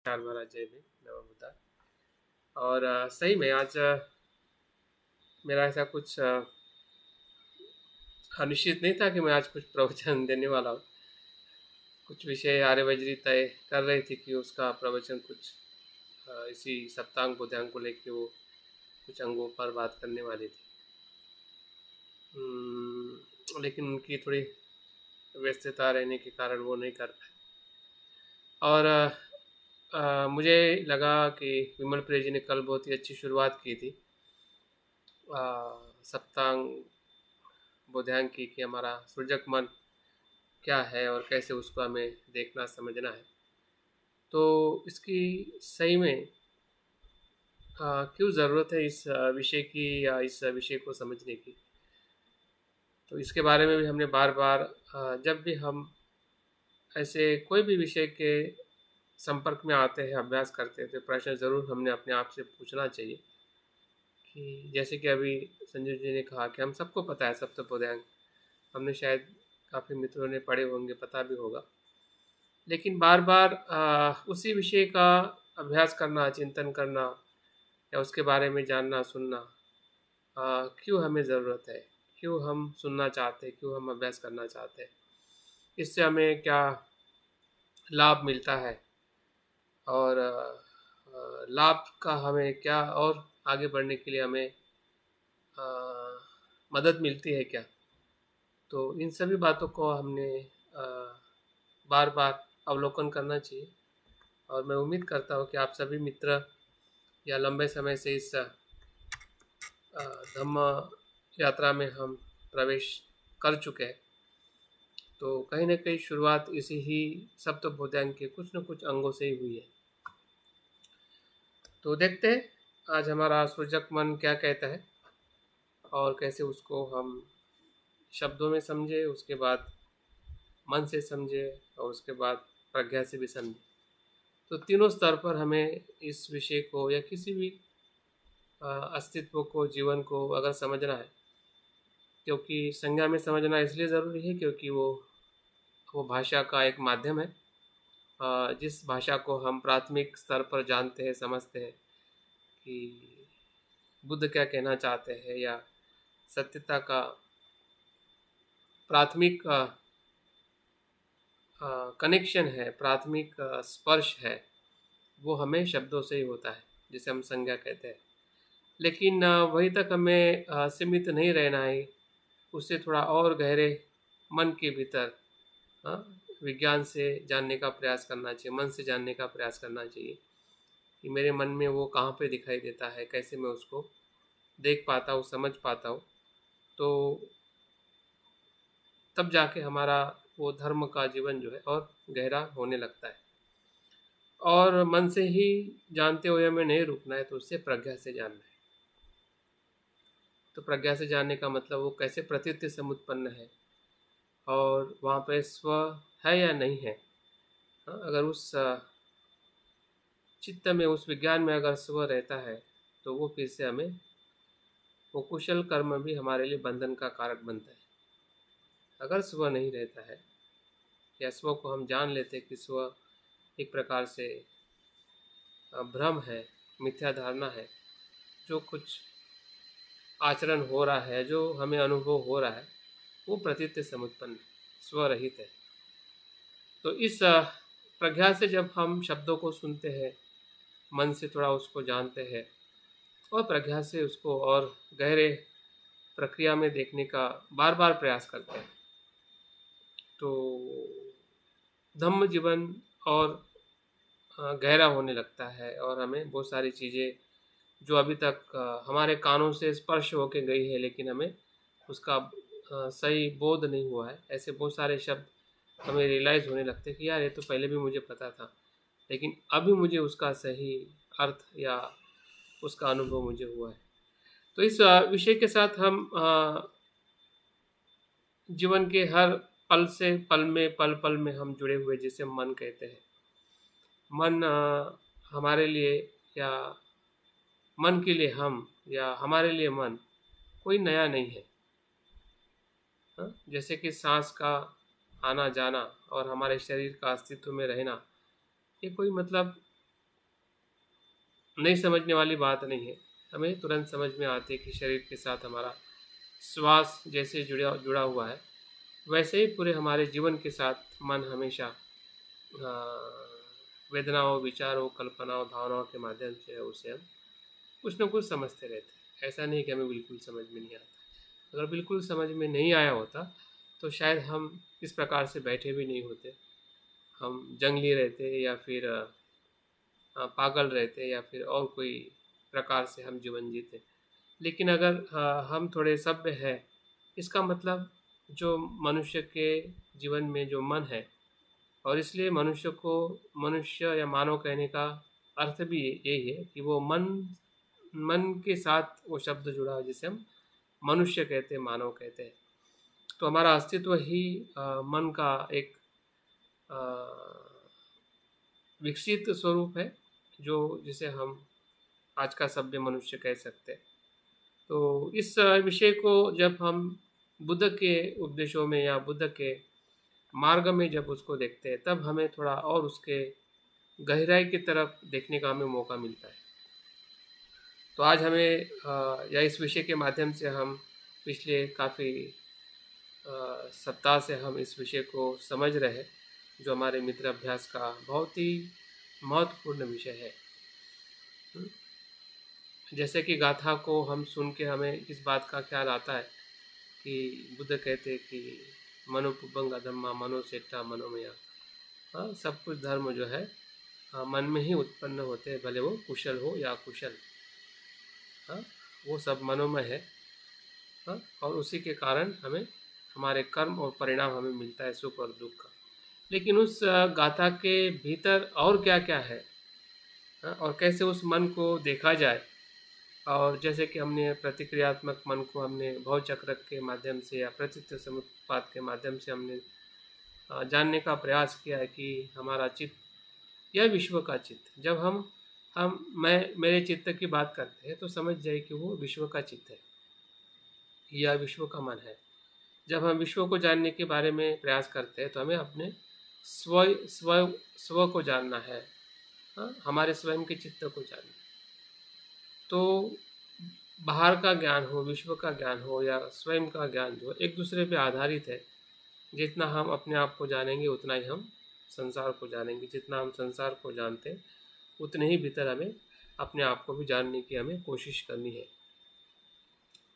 विशाल महाराज जय भीम नमः बुद्धाय। और सही में आज मेरा ऐसा कुछ निश्चित नहीं था कि मैं आज कुछ प्रवचन देने वाला हूँ। कुछ विषय आर्यवैजरी तय कर रही थी कि उसका प्रवचन कुछ इसी सप्तांग बुद्धांग को लेके वो कुछ अंगों पर बात करने वाली थी। लेकिन उनकी थोड़ी व्यस्तता रहने के कारण वो नहीं कर पाए। और मुझे लगा कि विमल प्रिय जी ने कल बहुत ही अच्छी शुरुआत की थी सप्तांग बोधायन की कि हमारा सृजक मन क्या है और कैसे उसको हमें देखना समझना है। तो इसकी सही में क्यों ज़रूरत है इस विषय की या इस विषय को समझने की। तो इसके बारे में भी हमने बार बार जब भी हम ऐसे कोई भी विषय के संपर्क में आते हैं, अभ्यास करते हैं, तो प्रश्न ज़रूर हमने अपने आप से पूछना चाहिए कि जैसे कि अभी संजय जी ने कहा कि हम सबको पता है सप्तपौधांग, हमने शायद काफ़ी मित्रों ने पढ़े होंगे, पता भी होगा, लेकिन बार बार उसी विषय का अभ्यास करना, चिंतन करना या उसके बारे में जानना सुनना क्यों हमें ज़रूरत है, क्यों हम सुनना चाहते हैं, क्यों हम अभ्यास करना चाहते हैं, इससे हमें क्या लाभ मिलता है और लाभ का हमें क्या और आगे बढ़ने के लिए हमें मदद मिलती है क्या। तो इन सभी बातों को हमने बार बार अवलोकन करना चाहिए। और मैं उम्मीद करता हूँ कि आप सभी मित्र या लंबे समय से इस धम्म यात्रा में हम प्रवेश कर चुके हैं। तो कहीं ना कहीं शुरुआत इसी ही सप्तबोधायन के कुछ न कुछ अंगों से ही हुई है। तो देखते हैं आज हमारा सृजक मन क्या कहता है और कैसे उसको हम शब्दों में समझे, उसके बाद मन से समझे और उसके बाद प्रज्ञा से भी समझे। तो तीनों स्तर पर हमें इस विषय को या किसी भी अस्तित्व को, जीवन को अगर समझना है, क्योंकि संज्ञा में समझना इसलिए ज़रूरी है क्योंकि वो भाषा का एक माध्यम है। जिस भाषा को हम प्राथमिक स्तर पर जानते हैं, समझते हैं कि बुद्ध क्या कहना चाहते हैं या सत्यता का प्राथमिक कनेक्शन है, प्राथमिक स्पर्श है, वो हमें शब्दों से ही होता है, जिसे हम संज्ञा कहते हैं। लेकिन वहीं तक हमें सीमित नहीं रहना है, उससे थोड़ा और गहरे मन के भीतर विज्ञान से जानने का प्रयास करना चाहिए, मन से जानने का प्रयास करना चाहिए कि मेरे मन में वो कहाँ पे दिखाई देता है, कैसे मैं उसको देख पाता हूँ, समझ पाता हूँ। तो तब जाके हमारा वो धर्म का जीवन जो है और गहरा होने लगता है। और मन से ही जानते हुए हमें नहीं रुकना है, तो उससे प्रज्ञा से जानना है। तो प्रज्ञा से जानने का मतलब वो कैसे प्रतीत समुत्पन्न है और वहाँ पे स्व है या नहीं है। अगर उस चित्त में, उस विज्ञान में अगर स्व रहता है तो वो फिर से हमें वो कुशल कर्म भी हमारे लिए बंधन का कारक बनता है। अगर स्व नहीं रहता है या स्व को हम जान लेते कि स्व एक प्रकार से भ्रम है, मिथ्या धारणा है, जो कुछ आचरण हो रहा है, जो हमें अनुभव हो रहा है, वो प्रतीत समुत्पन्न स्वरहित है। तो इस प्रज्ञा से जब हम शब्दों को सुनते हैं, मन से थोड़ा उसको जानते हैं और प्रज्ञा से उसको और गहरे प्रक्रिया में देखने का बार बार प्रयास करते हैं, तो धम्म जीवन और गहरा होने लगता है और हमें बहुत सारी चीज़ें जो अभी तक हमारे कानों से स्पर्श होके गई है, लेकिन हमें उसका सही बोध नहीं हुआ है, ऐसे बहुत सारे शब्द हमें रियलाइज़ होने लगते हैं कि यार ये तो पहले भी मुझे पता था, लेकिन अभी मुझे उसका सही अर्थ या उसका अनुभव मुझे हुआ है। तो इस विषय के साथ हम जीवन के हर पल से पल में, पल पल में हम जुड़े हुए, जिसे मन कहते हैं। मन हमारे लिए या मन के लिए हम या हमारे लिए मन कोई नया नहीं है। जैसे कि सांस का आना जाना और हमारे शरीर का अस्तित्व में रहना, ये कोई मतलब नहीं समझने वाली बात नहीं है। हमें तुरंत समझ में आती है कि शरीर के साथ हमारा श्वास जैसे जुड़ा जुड़ा हुआ है, वैसे ही पूरे हमारे जीवन के साथ मन हमेशा वेदनाओं, विचारों, कल्पनाओं, भावनाओं के माध्यम से उसे हम कुछ न कुछ समझते रहते हैं। ऐसा नहीं कि हमें बिल्कुल समझ में नहीं आता। अगर बिल्कुल समझ में नहीं आया होता तो शायद हम इस प्रकार से बैठे भी नहीं होते। हम जंगली रहते या फिर पागल रहते या फिर और कोई प्रकार से हम जीवन जीते। लेकिन अगर हम थोड़े सभ्य हैं, इसका मतलब जो मनुष्य के जीवन में जो मन है, और इसलिए मनुष्य को मनुष्य या मानव कहने का अर्थ भी यही है कि वो मन मन के साथ वो शब्द जुड़ा है जिसे हम मनुष्य कहते हैं, मानव कहते हैं। तो हमारा अस्तित्व ही मन का एक अ, विकसित स्वरूप है, जो जिसे हम आज का सभ्य मनुष्य कह सकते हैं। तो इस विषय को जब हम बुद्ध के उपदेशों में या बुद्ध के मार्ग में जब उसको देखते हैं, तब हमें थोड़ा और उसके गहराई की तरफ देखने का हमें मौका मिलता है। तो आज हमें या इस विषय के माध्यम से हम पिछले काफ़ी सप्ताह से हम इस विषय को समझ रहे हैं, जो हमारे मित्र अभ्यास का बहुत ही महत्वपूर्ण विषय है। जैसे कि गाथा को हम सुन के हमें इस बात का ख्याल आता है कि बुद्ध कहते हैं कि मनोपुबंग अधम्मा मनोचेष्टा मनोमया। हाँ, सब कुछ धर्म जो है मन में ही उत्पन्न होते हैं, भले वो कुशल हो या अकुशल। हाँ, वो सब मनोमय है। हाँ, और उसी के कारण हमें हमारे कर्म और परिणाम हमें मिलता है, सुख और दुख का। लेकिन उस गाथा के भीतर और क्या क्या है, हाँ, और कैसे उस मन को देखा जाए। और जैसे कि हमने प्रतिक्रियात्मक मन को हमने भवचक्र के माध्यम से या प्रतीत्व समुत्पाद के माध्यम से हमने जानने का प्रयास किया है कि हमारा चित्त या विश्व का चित्त, जब हम मैं मेरे चित्त की बात करते हैं तो समझ जाए कि वो विश्व का चित्त है या विश्व का मन है। जब हम विश्व को जानने के बारे में प्रयास करते हैं तो हमें अपने स्व स्व स्व को जानना है। हाँ, हमारे स्वयं के चित्त को जानना है। तो बाहर का ज्ञान हो, विश्व का ज्ञान हो या स्वयं का ज्ञान, जो एक दूसरे पे आधारित है। जितना हम अपने आप को जानेंगे उतना ही हम संसार को जानेंगे। जितना हम संसार को जानते हैं उतने ही भीतर हमें अपने आप को भी जानने की हमें कोशिश करनी है।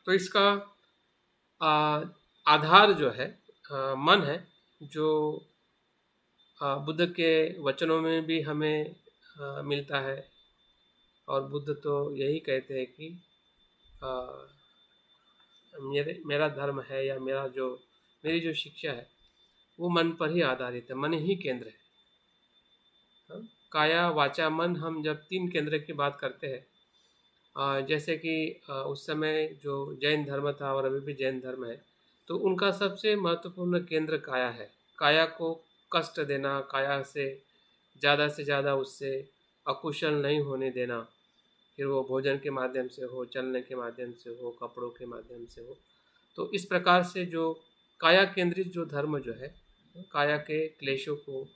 तो इसका आ, आधार जो है मन है, जो बुद्ध के वचनों में भी हमें मिलता है। और बुद्ध तो यही कहते हैं कि मेरा धर्म है या मेरी जो शिक्षा है वो मन पर ही आधारित है, मन ही केंद्र है। हाँ? काया वाचा मन, हम जब तीन केंद्र की बात करते हैं, जैसे कि उस समय जो जैन धर्म था और अभी भी जैन धर्म है, तो उनका सबसे महत्वपूर्ण केंद्र काया है। काया को कष्ट देना, काया से ज़्यादा उससे अकुशल नहीं होने देना, फिर वो भोजन के माध्यम से हो, चलने के माध्यम से हो, कपड़ों के माध्यम से हो। तो इस प्रकार से जो काया केंद्रित जो धर्म जो है, काया के क्लेशों को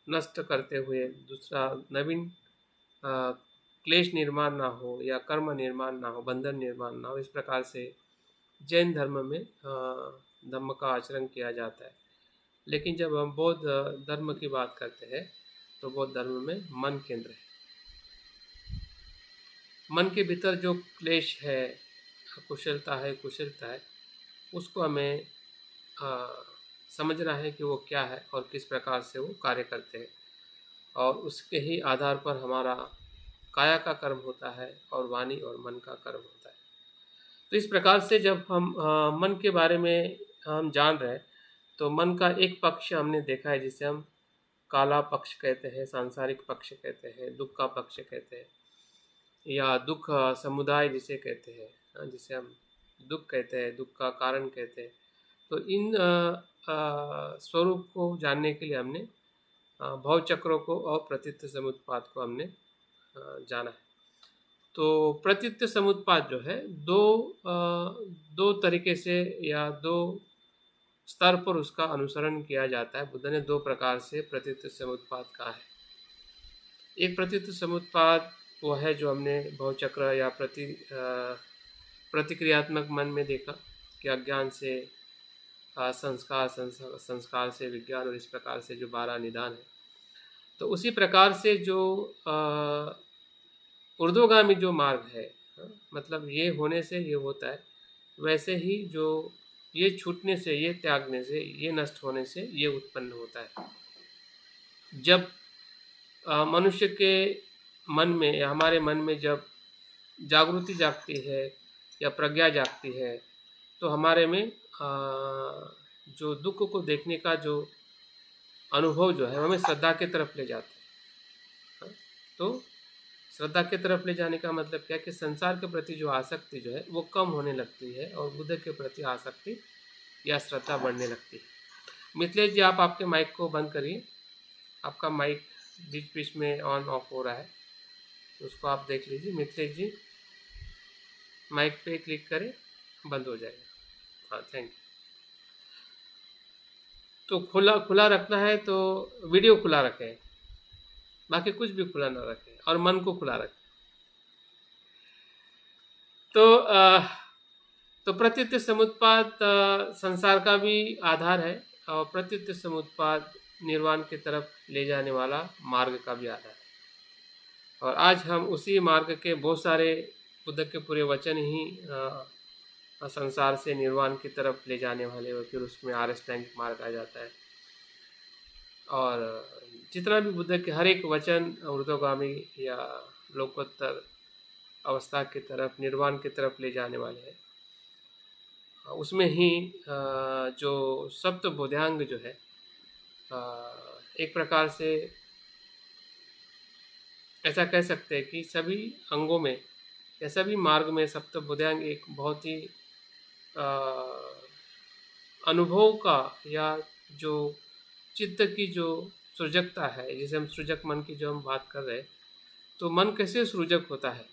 नष्ट करते हुए दूसरा नवीन क्लेश निर्माण ना हो या कर्म निर्माण ना हो, बंधन निर्माण ना हो, इस प्रकार से जैन धर्म में धम्म का आचरण किया जाता है। लेकिन जब हम बौद्ध धर्म की बात करते हैं तो बौद्ध धर्म में मन केंद्र है। मन के भीतर जो क्लेश है, कुशलता है, कुशलता है, उसको हमें समझना है कि वो क्या है और किस प्रकार से वो कार्य करते हैं। और उसके ही आधार पर हमारा काया का कर्म होता है और वाणी और मन का कर्म होता है। तो इस प्रकार से जब हम मन के बारे में हम जान रहे हैं, तो मन का एक पक्ष हमने देखा है जिसे हम काला पक्ष कहते हैं, सांसारिक पक्ष कहते हैं, दुख का पक्ष कहते हैं, या दुख समुदाय जिसे कहते हैं, जिसे हम दुख कहते हैं, दुख का कारण कहते हैं। तो इन स्वरूप को जानने के लिए हमने भवचक्रों को और प्रतीत्व समुत्पाद को हमने जाना है। तो प्रतीत्व समुत्पाद जो है दो तरीके से या दो स्तर पर उसका अनुसरण किया जाता है। बुद्ध ने दो प्रकार से प्रतीत्व समुत्पाद कहा है। एक प्रतीत्व समुत्पाद वो है जो हमने भवचक्र या प्रतिक्रियात्मक मन में देखा कि अज्ञान से संस्कार से विज्ञान, और इस प्रकार से जो 12 निदान है। तो उसी प्रकार से जो ऊर्ध्वगामी जो मार्ग है, मतलब ये होने से ये होता है, वैसे ही जो ये छूटने से, ये त्यागने से, ये नष्ट होने से ये उत्पन्न होता है। जब मनुष्य के मन में या हमारे मन में जब जागृति जागती है या प्रज्ञा जागती है, तो हमारे में जो दुख को देखने का जो अनुभव जो है हमें श्रद्धा की तरफ ले जाता है। तो श्रद्धा की तरफ ले जाने का मतलब क्या है कि संसार के प्रति जो आसक्ति जो है वो कम होने लगती है और बुद्ध के प्रति आसक्ति या श्रद्धा बढ़ने लगती है। मिथिलेश जी, आप आपके माइक को बंद करिए। आपका माइक बीच बीच में ऑन ऑफ हो रहा है, तो उसको आप देख लीजिए। मिथिलेश जी, माइक पे क्लिक करें, बंद हो जाएगा। हाँ, थैंक यू। तो खुला रखना है तो वीडियो खुला रखें, बाकी कुछ भी खुला ना रखें, और मन को खुला रखें। तो प्रत्युत समुत्पाद संसार का भी आधार है, और प्रत्युत समुत्पाद निर्वाण की तरफ ले जाने वाला मार्ग का भी आधार है। और आज हम उसी मार्ग के बहुत सारे बुद्ध के पूरे वचन ही संसार से निर्वाण की तरफ ले जाने वाले, और फिर उसमें आर्यष्टांगिक मार्ग आ जाता है। और जितना भी बुद्ध के हर एक वचन ऊर्ध्वगामी या लोकोत्तर अवस्था की तरफ, निर्वाण की तरफ ले जाने वाले हैं। उसमें ही जो सप्त बोधांग जो है, एक प्रकार से ऐसा कह सकते हैं कि सभी अंगों में या सभी मार्ग में सप्त बोधांग एक बहुत ही अनुभव का, या जो चित्त की जो सृजकता है, जैसे हम सृजक मन की जो हम बात कर रहे हैं, तो मन कैसे सृजक होता है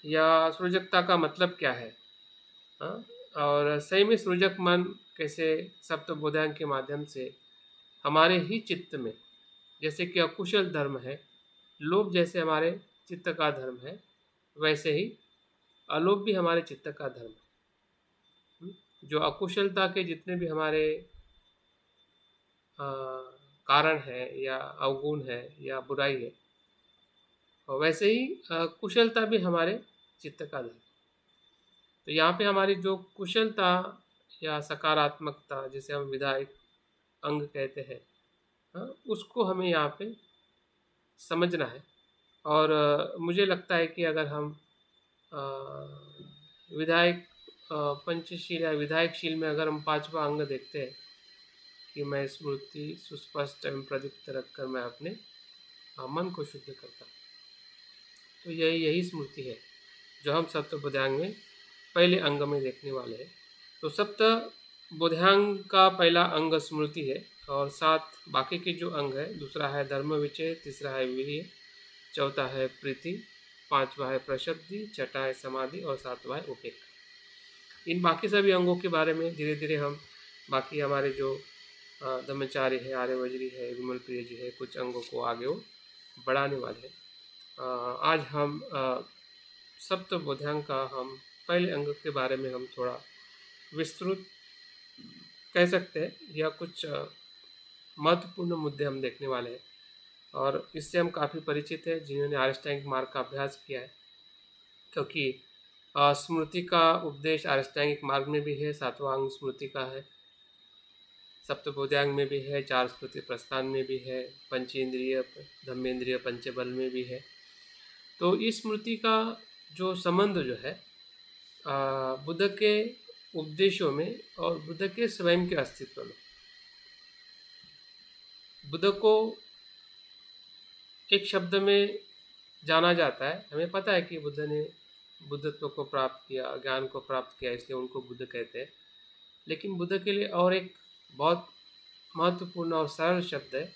या सृजकता का मतलब क्या है, और सही में सृजक मन कैसे सप्त बोधांग के माध्यम से हमारे ही चित्त में, जैसे कि अकुशल धर्म है, लोभ जैसे हमारे चित्त का धर्म है, वैसे ही अलोभ भी हमारे चित्त का धर्म है। जो अकुशलता के जितने भी हमारे कारण है या अवगुण है या बुराई है, और वैसे ही कुशलता भी हमारे चित्त का धर्म। तो यहाँ पे हमारी जो कुशलता या सकारात्मकता, जिसे हम विधायक अंग कहते हैं, उसको हमें यहाँ पे समझना है। और मुझे लगता है कि अगर हम विधायक पंचशील या विधायकशील में अगर हम 5वां अंग देखते हैं कि मैं स्मृति सुस्पष्ट एवं प्रदीप्त रखकर मैं अपने मन को शुद्ध करता हूँ, तो यही स्मृति है जो हम सप्त बोधांग में पहले अंग में देखने वाले हैं। तो सप्त बोधांग का पहला अंग स्मृति है, और 7 बाकी के जो अंग है, दूसरा है धर्म विचय, तीसरा है वीर्य, चौथा है प्रीति, 5वां है प्रशब्दि, छठा है समाधि, और 7वां है उपेक्षा। इन बाकी सभी अंगों के बारे में धीरे धीरे हम बाकी हमारे जो ब्रह्मचारी है, आर्यवज्री है, विमल प्रिय जी है, कुछ अंगों को आगे वो बढ़ाने वाले हैं। आज हम सप्त बोधांग का हम पहले अंग के बारे में हम थोड़ा विस्तृत कह सकते हैं, या कुछ महत्वपूर्ण मुद्दे हम देखने वाले हैं। और इससे हम काफ़ी परिचित हैं जिन्होंने आर्यष्टांगिक मार्ग का अभ्यास किया है, क्योंकि स्मृति का उपदेश आर्यष्टांगिक मार्ग में भी है, 7वां अंग स्मृति का है, सप्त बोधांग में भी है, 4 स्मृति प्रस्थान में भी है, पंचेंद्रिय धम्मेंद्रिय पंचबल में भी है। तो इस स्मृति का जो संबंध जो है बुद्ध के उपदेशों में और बुद्ध के स्वयं के अस्तित्व में, बुद्ध को एक शब्द में जाना जाता है। हमें पता है कि बुद्ध ने बुद्धत्व को प्राप्त किया, ज्ञान को प्राप्त किया, इसलिए उनको बुद्ध कहते हैं। लेकिन बुद्ध के लिए और एक बहुत महत्वपूर्ण और सरल शब्द है।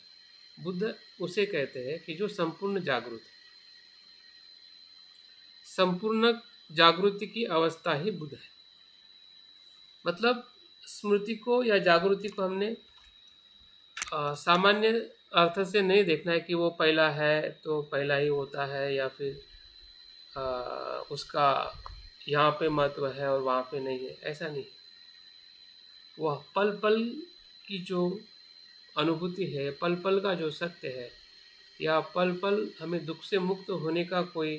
बुद्ध उसे कहते हैं कि जो संपूर्ण जागृत है। संपूर्ण जागृति की अवस्था ही बुद्ध है। मतलब स्मृति को या जागृति को हमने सामान्य अर्थ से नहीं देखना है कि वो पहला है तो पहला ही होता है, या फिर उसका यहाँ पे महत्व है और वहाँ पे नहीं है, ऐसा नहीं। वह पल पल की जो अनुभूति है, पल पल का जो सत्य है, या पल पल हमें दुख से मुक्त होने का कोई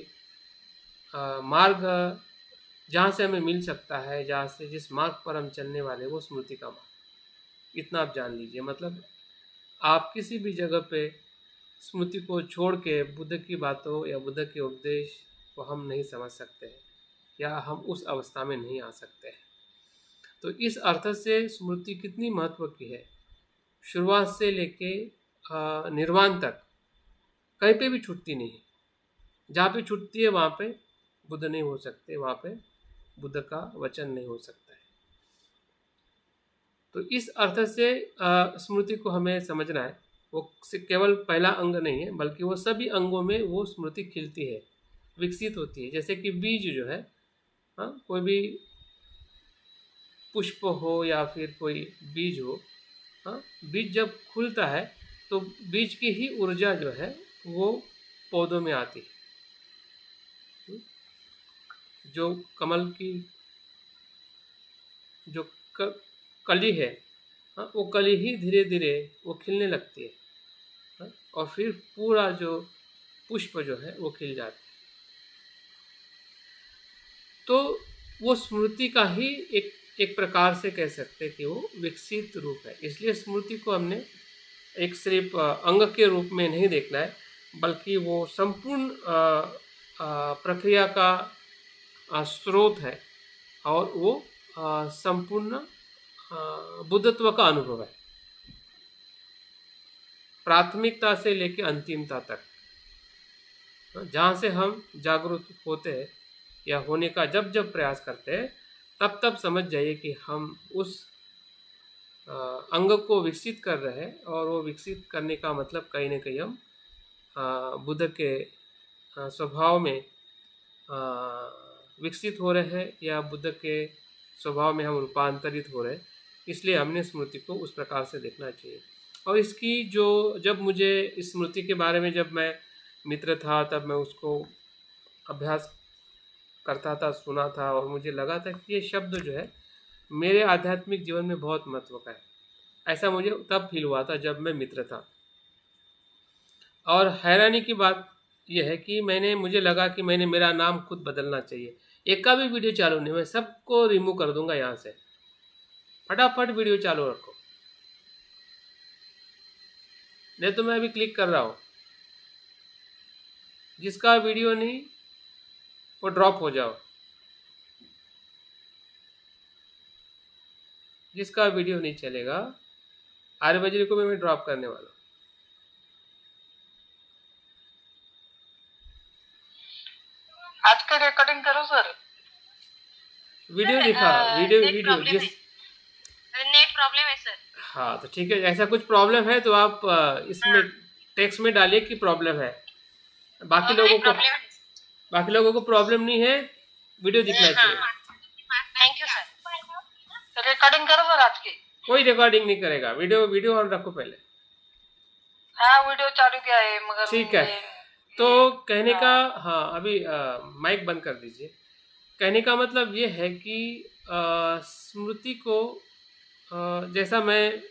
मार्ग जहाँ से हमें मिल सकता है, जहाँ से जिस मार्ग पर हम चलने वाले, वो स्मृति का मार्ग। इतना आप जान लीजिए। मतलब आप किसी भी जगह पे स्मृति को छोड़ के बुद्ध की बातों या बुद्ध के उपदेश को हम नहीं समझ सकते हैं, या हम उस अवस्था में नहीं आ सकते हैं। तो इस अर्थ से स्मृति कितनी महत्व की है, शुरुआत से लेके निर्वाण तक कहीं पे भी छूटती नहीं है। जहाँ पे छूटती है वहाँ पे बुद्ध नहीं हो सकते, वहाँ पे बुद्ध का वचन नहीं हो सकता है। तो इस अर्थ से स्मृति को हमें समझना है। वो केवल पहला अंग नहीं है, बल्कि वो सभी अंगों में वो स्मृति खिलती है, विकसित होती है। जैसे कि बीज जो है, कोई भी पुष्प हो या फिर कोई बीज हो, बीज जब खुलता है तो बीज की ही ऊर्जा जो है वो पौधों में आती है। जो कमल की जो कली है, वो कली ही धीरे धीरे वो खिलने लगती है, और फिर पूरा जो पुष्प जो है वो खिल जाता है। तो वो स्मृति का ही एक प्रकार से कह सकते हैं कि वो विकसित रूप है। इसलिए स्मृति को हमने एक सिर्फ अंग के रूप में नहीं देखना है, बल्कि वो संपूर्ण प्रक्रिया का स्रोत है, और वो संपूर्ण बुद्धत्व का अनुभव है, प्राथमिकता से लेकर अंतिमता तक। जहाँ से हम जागरूक होते हैं या होने का जब जब प्रयास करते हैं, तब तब समझ जाइए कि हम उस अंग को विकसित कर रहे हैं, और वो विकसित करने का मतलब कहीं ना कहीं हम बुद्ध के स्वभाव में विकसित हो रहे हैं, या बुद्ध के स्वभाव में हम रूपांतरित हो रहे हैं। इसलिए हमने स्मृति को उस प्रकार से देखना चाहिए। और इसकी जो जब मुझे इस स्मृति के बारे में जब मैं मित्र था, तब मैं उसको अभ्यास करता था, सुना था, और मुझे लगा था कि ये शब्द जो है मेरे आध्यात्मिक जीवन में बहुत महत्व का है। ऐसा मुझे तब फील हुआ था जब मैं मित्र था। और हैरानी की बात यह है कि मुझे लगा कि मेरा नाम खुद बदलना चाहिए। एक का भी वीडियो चालू नहीं, मैं सबको रिमूव कर दूंगा यहाँ से। फटाफट वीडियो चालू रखो, नहीं तो मैं अभी क्लिक कर रहा हूँ। जिसका वीडियो नहीं वो ड्रॉप हो जाओ, जिसका वीडियो नहीं चलेगा, आर्य बजरी को मैं ड्रॉप करने वाला हूँ। आज का रिकॉर्डिंग करो सर। वीडियो दिखा, वीडियो जिस नेट प्रॉब्लम है सर। हाँ तो ठीक है, ऐसा कुछ प्रॉब्लम है तो आप इसमें टेक्स्ट में डालिए कि प्रॉब्लम है। बाकी लोगों को प्रॉब्लम नहीं है, वीडियो दिखना चाहिए। Thank you sir. रिकॉर्डिंग करो सर आज की। कोई रिकॉर्डिंग नहीं करेगा, वीडियो ऑन रखो पहले। हाँ वीडियो चालू किया है, मगर ठीक है। तो कहने का, हाँ अभी माइक बंद कर दीजिए। कहने का मतलब ये है कि स्मृति को जैसा मैं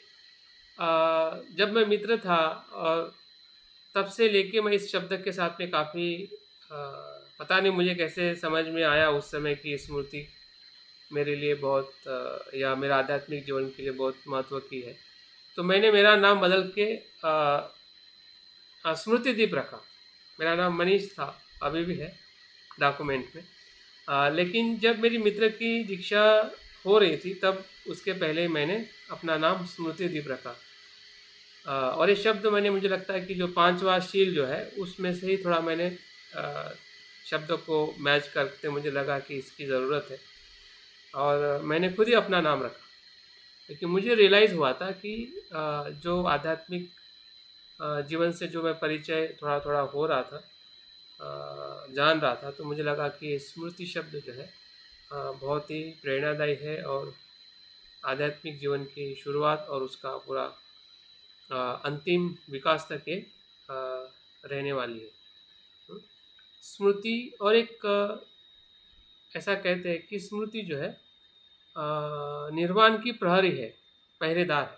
जब मैं मित्र था, और तब से लेके मैं इस शब्द के साथ में काफ़ी पता नहीं मुझे कैसे समझ में आया उस समय की स्मृति मेरे लिए बहुत या मेरा आध्यात्मिक जीवन के लिए बहुत महत्व की है। तो मैंने मेरा नाम बदल के स्मृति दीप रखा। मेरा नाम मनीष था, अभी भी है डॉक्यूमेंट में। लेकिन जब मेरी मित्र की दीक्षा हो रही थी, तब उसके पहले मैंने अपना नाम स्मृति दीप रखा। और ये शब्द मुझे लगता है कि जो 5वां शील जो है उसमें से ही थोड़ा मैंने शब्द को मैच करते मुझे लगा कि इसकी ज़रूरत है, और मैंने खुद ही अपना नाम रखा। क्योंकि मुझे रियलाइज़ हुआ था कि जो आध्यात्मिक जीवन से जो मैं परिचय थोड़ा थोड़ा हो रहा था, जान रहा था, तो मुझे लगा कि स्मृति शब्द जो है बहुत ही प्रेरणादायी है, और आध्यात्मिक जीवन की शुरुआत और उसका पूरा अंतिम विकास तक के रहने वाली है। स्मृति और एक ऐसा कहते हैं कि स्मृति जो है निर्वाण की प्रहरी है, पहरेदार है।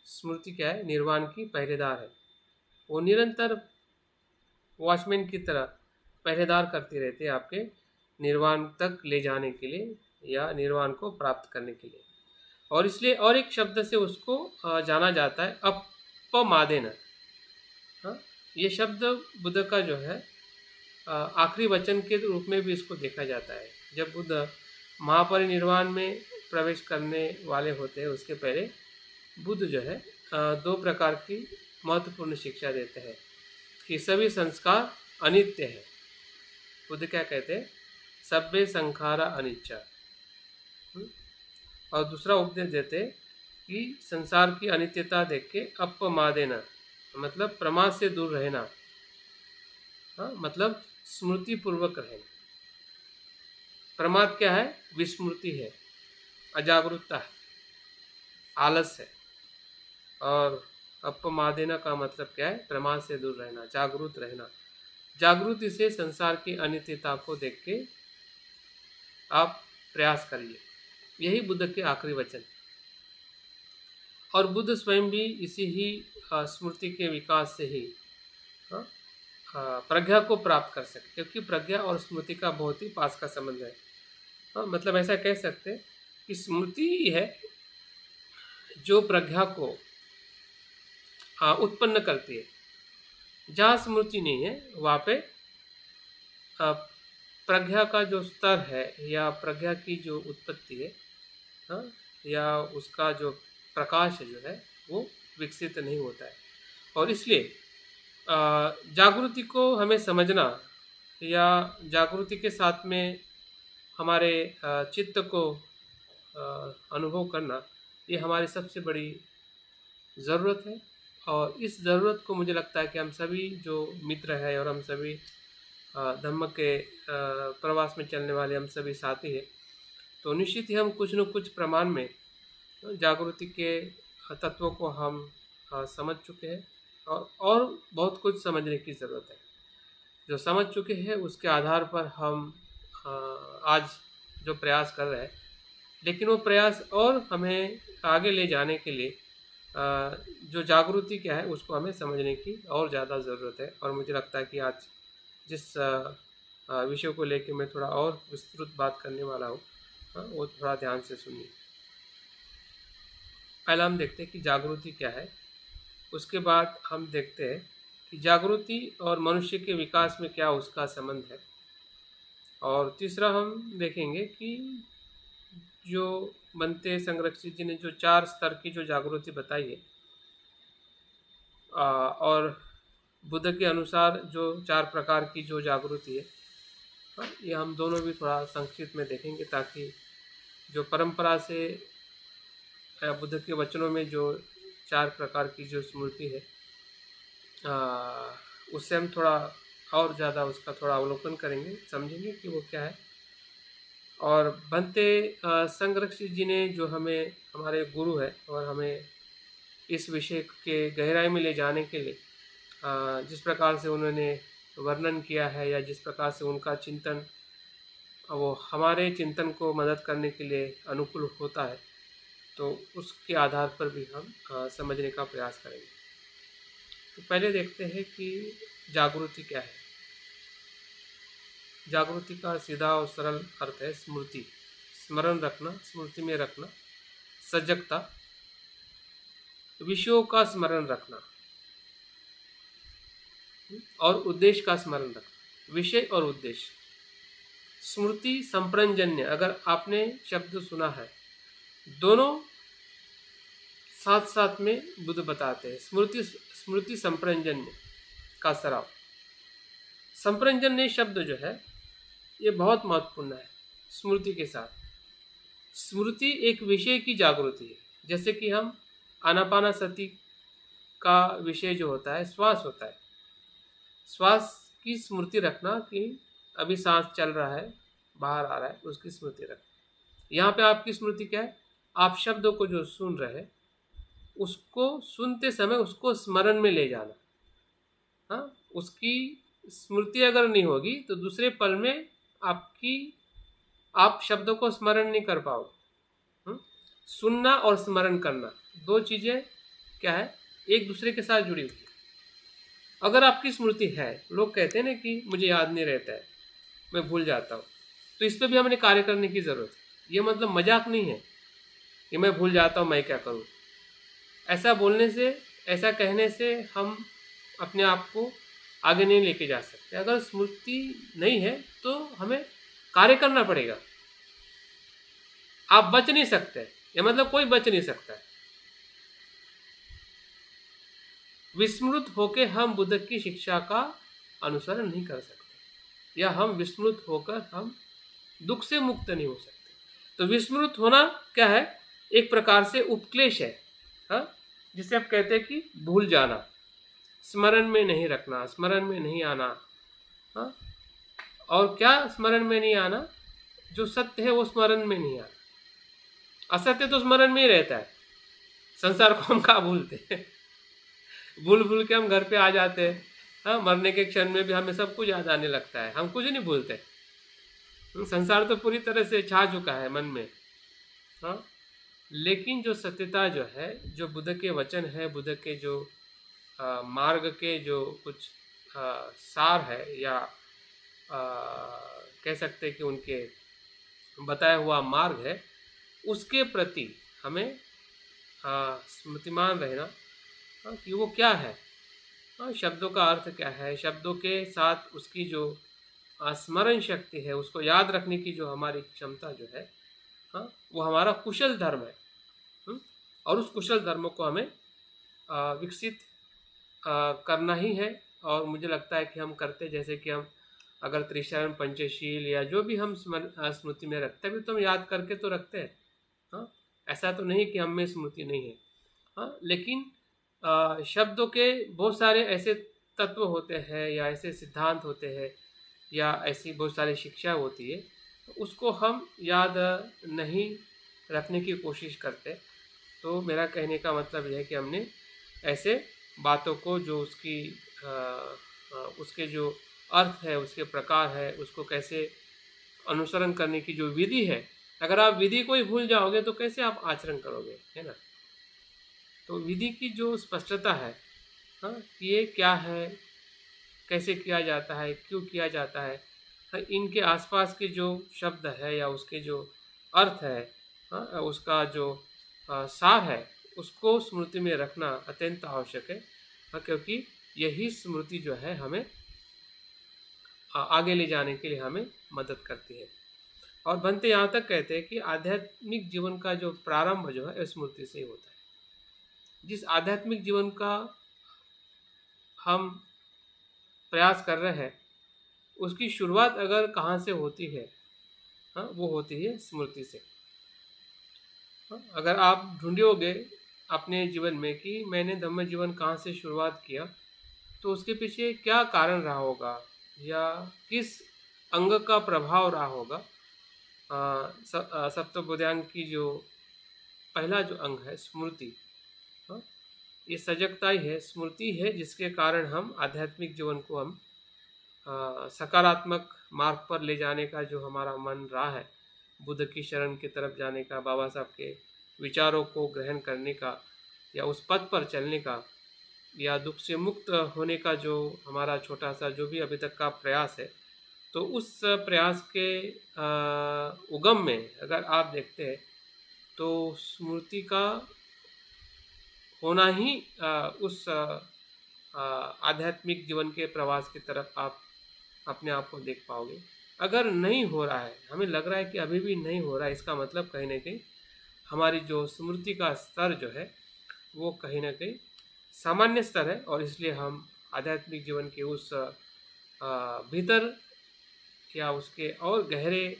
स्मृति क्या है? निर्वाण की पहरेदार है। वो निरंतर वॉचमैन की तरह पहरेदार करते रहते हैं आपके निर्वाण तक ले जाने के लिए या निर्वाण को प्राप्त करने के लिए। और इसलिए और एक शब्द से उसको जाना जाता है, अपमादेन। हाँ, ये शब्द बुद्ध का जो है आखिरी वचन के रूप में भी इसको देखा जाता है। जब बुद्ध महापरिनिर्वाण में प्रवेश करने वाले होते हैं उसके पहले बुद्ध जो है दो प्रकार की महत्वपूर्ण शिक्षा देते हैं कि सभी संस्कार अनित्य है। बुद्ध क्या कहते हैं? सभ्य संखारा अनिच्चा। और दूसरा उपदेश देते हैं कि संसार की अनित्यता देख के अपमादेना, मतलब प्रमाद से दूर रहना। हाँ, मतलब स्मृति पूर्वक रहना। प्रमाद क्या है? विस्मृति है, अजागरूकता है, आलस है। और अपमादेना का मतलब क्या है? प्रमाद से दूर रहना, जागरूक रहना। जागृति से संसार की अनित्यता को देख के आप प्रयास करिए। यही बुद्ध के आखिरी वचन। और बुद्ध स्वयं भी इसी ही स्मृति के विकास से ही प्रज्ञा को प्राप्त कर सके, क्योंकि प्रज्ञा और स्मृति का बहुत ही पास का संबंध है। मतलब ऐसा कह सकते हैं कि स्मृति ही है जो प्रज्ञा को उत्पन्न करती है। जहाँ स्मृति नहीं है वहाँ पे प्रज्ञा का जो स्तर है या प्रज्ञा की जो उत्पत्ति है या उसका जो प्रकाश जो है वो विकसित नहीं होता है। और इसलिए जागृति को हमें समझना या जागृति के साथ में हमारे चित्त को अनुभव करना, ये हमारी सबसे बड़ी ज़रूरत है। और इस ज़रूरत को मुझे लगता है कि हम सभी जो मित्र हैं और हम सभी धम्म के प्रवास में चलने वाले हम सभी साथी हैं, तो निश्चित ही हम कुछ न कुछ प्रमाण में जागृति के तत्वों को हम समझ चुके हैं और बहुत कुछ समझने की ज़रूरत है। जो समझ चुके हैं उसके आधार पर हम आज जो प्रयास कर रहे हैं, लेकिन वो प्रयास और हमें आगे ले जाने के लिए जो जागृति क्या है उसको हमें समझने की और ज़्यादा ज़रूरत है। और मुझे लगता है कि आज जिस विषय को लेकर मैं थोड़ा और विस्तृत बात करने वाला हूँ वो थोड़ा ध्यान से सुनिए। पहला हम देखते हैं कि जागृति क्या है, उसके बाद हम देखते हैं कि जागृति और मनुष्य के विकास में क्या उसका संबंध है, और तीसरा हम देखेंगे कि जो बनते संरक्षित जी ने जो 4 स्तर की जो जागृति बताई है और बुद्ध के अनुसार जो 4 प्रकार की जो जागृति है ये हम दोनों भी थोड़ा संक्षिप्त में देखेंगे, ताकि जो परंपरा से बुद्ध के वचनों में जो 4 प्रकार की जो स्मृति है उससे हम थोड़ा और ज़्यादा उसका थोड़ा अवलोकन करेंगे, समझेंगे कि वो क्या है। और बनते संरक्षित जी ने जो हमें हमारे गुरु है और हमें इस विषय के गहराई में ले जाने के लिए जिस प्रकार से उन्होंने वर्णन किया है या जिस प्रकार से उनका चिंतन वो हमारे चिंतन को मदद करने के लिए अनुकूल होता है, तो उसके आधार पर भी हम समझने का प्रयास करेंगे। तो पहले देखते हैं कि जागृति क्या है। जागृति का सीधा और सरल अर्थ है स्मृति, स्मरण रखना, स्मृति में रखना, सजगता, विषयों का स्मरण रखना और उद्देश्य का स्मरण रखना। विषय और उद्देश्य, स्मृति संप्रंजन्य, अगर आपने शब्द सुना है, दोनों साथ साथ में बुद्ध बताते हैं। स्मृति संप्रंजन्य का सराव। संप्रंजन्य शब्द जो है ये बहुत महत्वपूर्ण है स्मृति के साथ। स्मृति एक विषय की जागृति है, जैसे कि हम आनापानसति का विषय जो होता है श्वास होता है, श्वास की स्मृति रखना कि अभी सांस चल रहा है, बाहर आ रहा है, उसकी स्मृति रखना। यहाँ पे आपकी स्मृति क्या है? आप शब्दों को जो सुन रहे हैं उसको सुनते समय उसको स्मरण में ले जाना, हाँ, उसकी स्मृति अगर नहीं होगी तो दूसरे पल में आप शब्दों को स्मरण नहीं कर पाओगे। सुनना और स्मरण करना दो चीज़ें क्या है, एक दूसरे के साथ जुड़ी हुई है। अगर आपकी स्मृति है, लोग कहते हैं ना कि मुझे याद नहीं रहता है, मैं भूल जाता हूँ, तो इस पर भी हमें कार्य करने की ज़रूरत है। ये मतलब मजाक नहीं है कि मैं भूल जाता हूँ, मैं क्या करूँ। ऐसा बोलने से, ऐसा कहने से हम अपने आप को आगे नहीं लेके जा सकते। अगर स्मृति नहीं है तो हमें कार्य करना पड़ेगा। आप बच नहीं सकते, ये मतलब कोई बच नहीं सकता है। विस्मृत होकर हम बुद्ध की शिक्षा का अनुसरण नहीं कर सकते, या हम विस्मृत होकर हम दुख से मुक्त नहीं हो सकते। तो विस्मृत होना क्या है, एक प्रकार से उपक्लेश है, हाँ, जिसे आप कहते हैं कि भूल जाना, स्मरण में नहीं रखना, स्मरण में नहीं आना। हाँ, और क्या स्मरण में नहीं आना, जो सत्य है वो स्मरण में नहीं आना। असत्य तो स्मरण में ही रहता है। संसार को हम कहाँ भूलते हैं, भूल भूल के हम घर पे आ जाते हैं। हाँ, मरने के क्षण में भी हमें सब कुछ याद आने लगता है, हम कुछ नहीं भूलते। संसार तो पूरी तरह से छा चुका है मन में। हाँ, लेकिन जो सत्यता जो है, जो बुद्ध के वचन है, बुद्ध के जो मार्ग के जो कुछ सार है, या कह सकते हैं कि उनके बताया हुआ मार्ग है, उसके प्रति हमें स्मृतिमान रहना, कि वो क्या है, शब्दों का अर्थ क्या है, शब्दों के साथ उसकी जो स्मरण शक्ति है, उसको याद रखने की जो हमारी क्षमता जो है, वो हमारा कुशल धर्म है। और उस कुशल धर्म को हमें विकसित करना ही है। और मुझे लगता है कि हम करते, जैसे कि हम अगर त्रिशरण पंचशील या जो भी हम स्मृति में रखते हैं, तो हम याद करके तो रखते हैं। हाँ, ऐसा तो नहीं कि हम में स्मृति नहीं है। हाँ, लेकिन शब्दों के बहुत सारे ऐसे तत्व होते हैं, या ऐसे सिद्धांत होते हैं, या ऐसी बहुत सारी शिक्षा होती है, उसको हम याद नहीं रखने की कोशिश करते। तो मेरा कहने का मतलब यह है कि हमने ऐसे बातों को, जो उसके जो अर्थ है, उसके प्रकार है, उसको कैसे अनुसरण करने की जो विधि है, अगर आप विधि को ही भूल जाओगे तो कैसे आप आचरण करोगे, है ना। तो विधि की जो स्पष्टता है, हाँ, ये क्या है, कैसे किया जाता है, क्यों किया जाता है, इनके आसपास के जो शब्द है या उसके जो अर्थ है, हाँ, उसका जो सार है, उसको स्मृति में रखना अत्यंत आवश्यक है। हाँ, क्योंकि यही स्मृति जो है हमें आगे ले जाने के लिए हमें मदद करती है। और बनते यहाँ तक कहते हैं कि आध्यात्मिक जीवन का जो प्रारंभ जो है स्मृति से ही होता है। जिस आध्यात्मिक जीवन का हम प्रयास कर रहे हैं, उसकी शुरुआत अगर कहाँ से होती है, हाँ, वो होती है स्मृति से। हाँ, अगर आप ढूंढोगे अपने जीवन में कि मैंने धम्म जीवन कहाँ से शुरुआत किया, तो उसके पीछे क्या कारण रहा होगा, या किस अंग का प्रभाव रहा होगा। सप्तबोधांग की जो पहला जो अंग है स्मृति, हाँ, ये सजगता ही है, स्मृति है, जिसके कारण हम आध्यात्मिक जीवन को हम सकारात्मक मार्ग पर ले जाने का जो हमारा मन रहा है, बुद्ध की शरण की तरफ जाने का, बाबा साहब के विचारों को ग्रहण करने का, या उस पथ पर चलने का, या दुख से मुक्त होने का जो हमारा छोटा सा जो भी अभी तक का प्रयास है, तो उस प्रयास के उगम में अगर आप देखते हैं तो स्मृति का होना ही उस आध्यात्मिक जीवन के प्रवास की तरफ आप अपने आप को देख पाओगे। अगर नहीं हो रहा है, हमें लग रहा है कि अभी भी नहीं हो रहा है, इसका मतलब कहीं ना कहीं हमारी जो स्मृति का स्तर जो है वो कहीं ना कहीं सामान्य स्तर है, और इसलिए हम आध्यात्मिक जीवन के उस भीतर या उसके और गहरे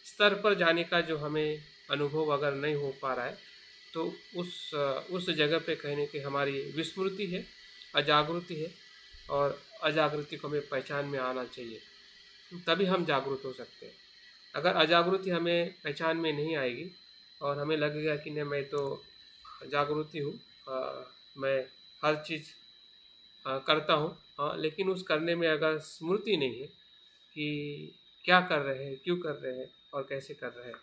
स्तर पर जाने का जो हमें अनुभव अगर नहीं हो पा रहा है, तो उस जगह पे कहीं ना कहीं हमारी विस्मृति है, अजागृति है, और अजागृति को हमें पहचान में आना चाहिए, तभी हम जागरूक हो सकते हैं। अगर अजागृति हमें पहचान में नहीं आएगी और हमें लगेगा कि नहीं मैं तो जागृति हूँ, मैं हर चीज़ करता हूँ, लेकिन उस करने में अगर स्मृति नहीं है कि क्या कर रहे हैं, क्यों कर रहे हैं और कैसे कर रहे हैं,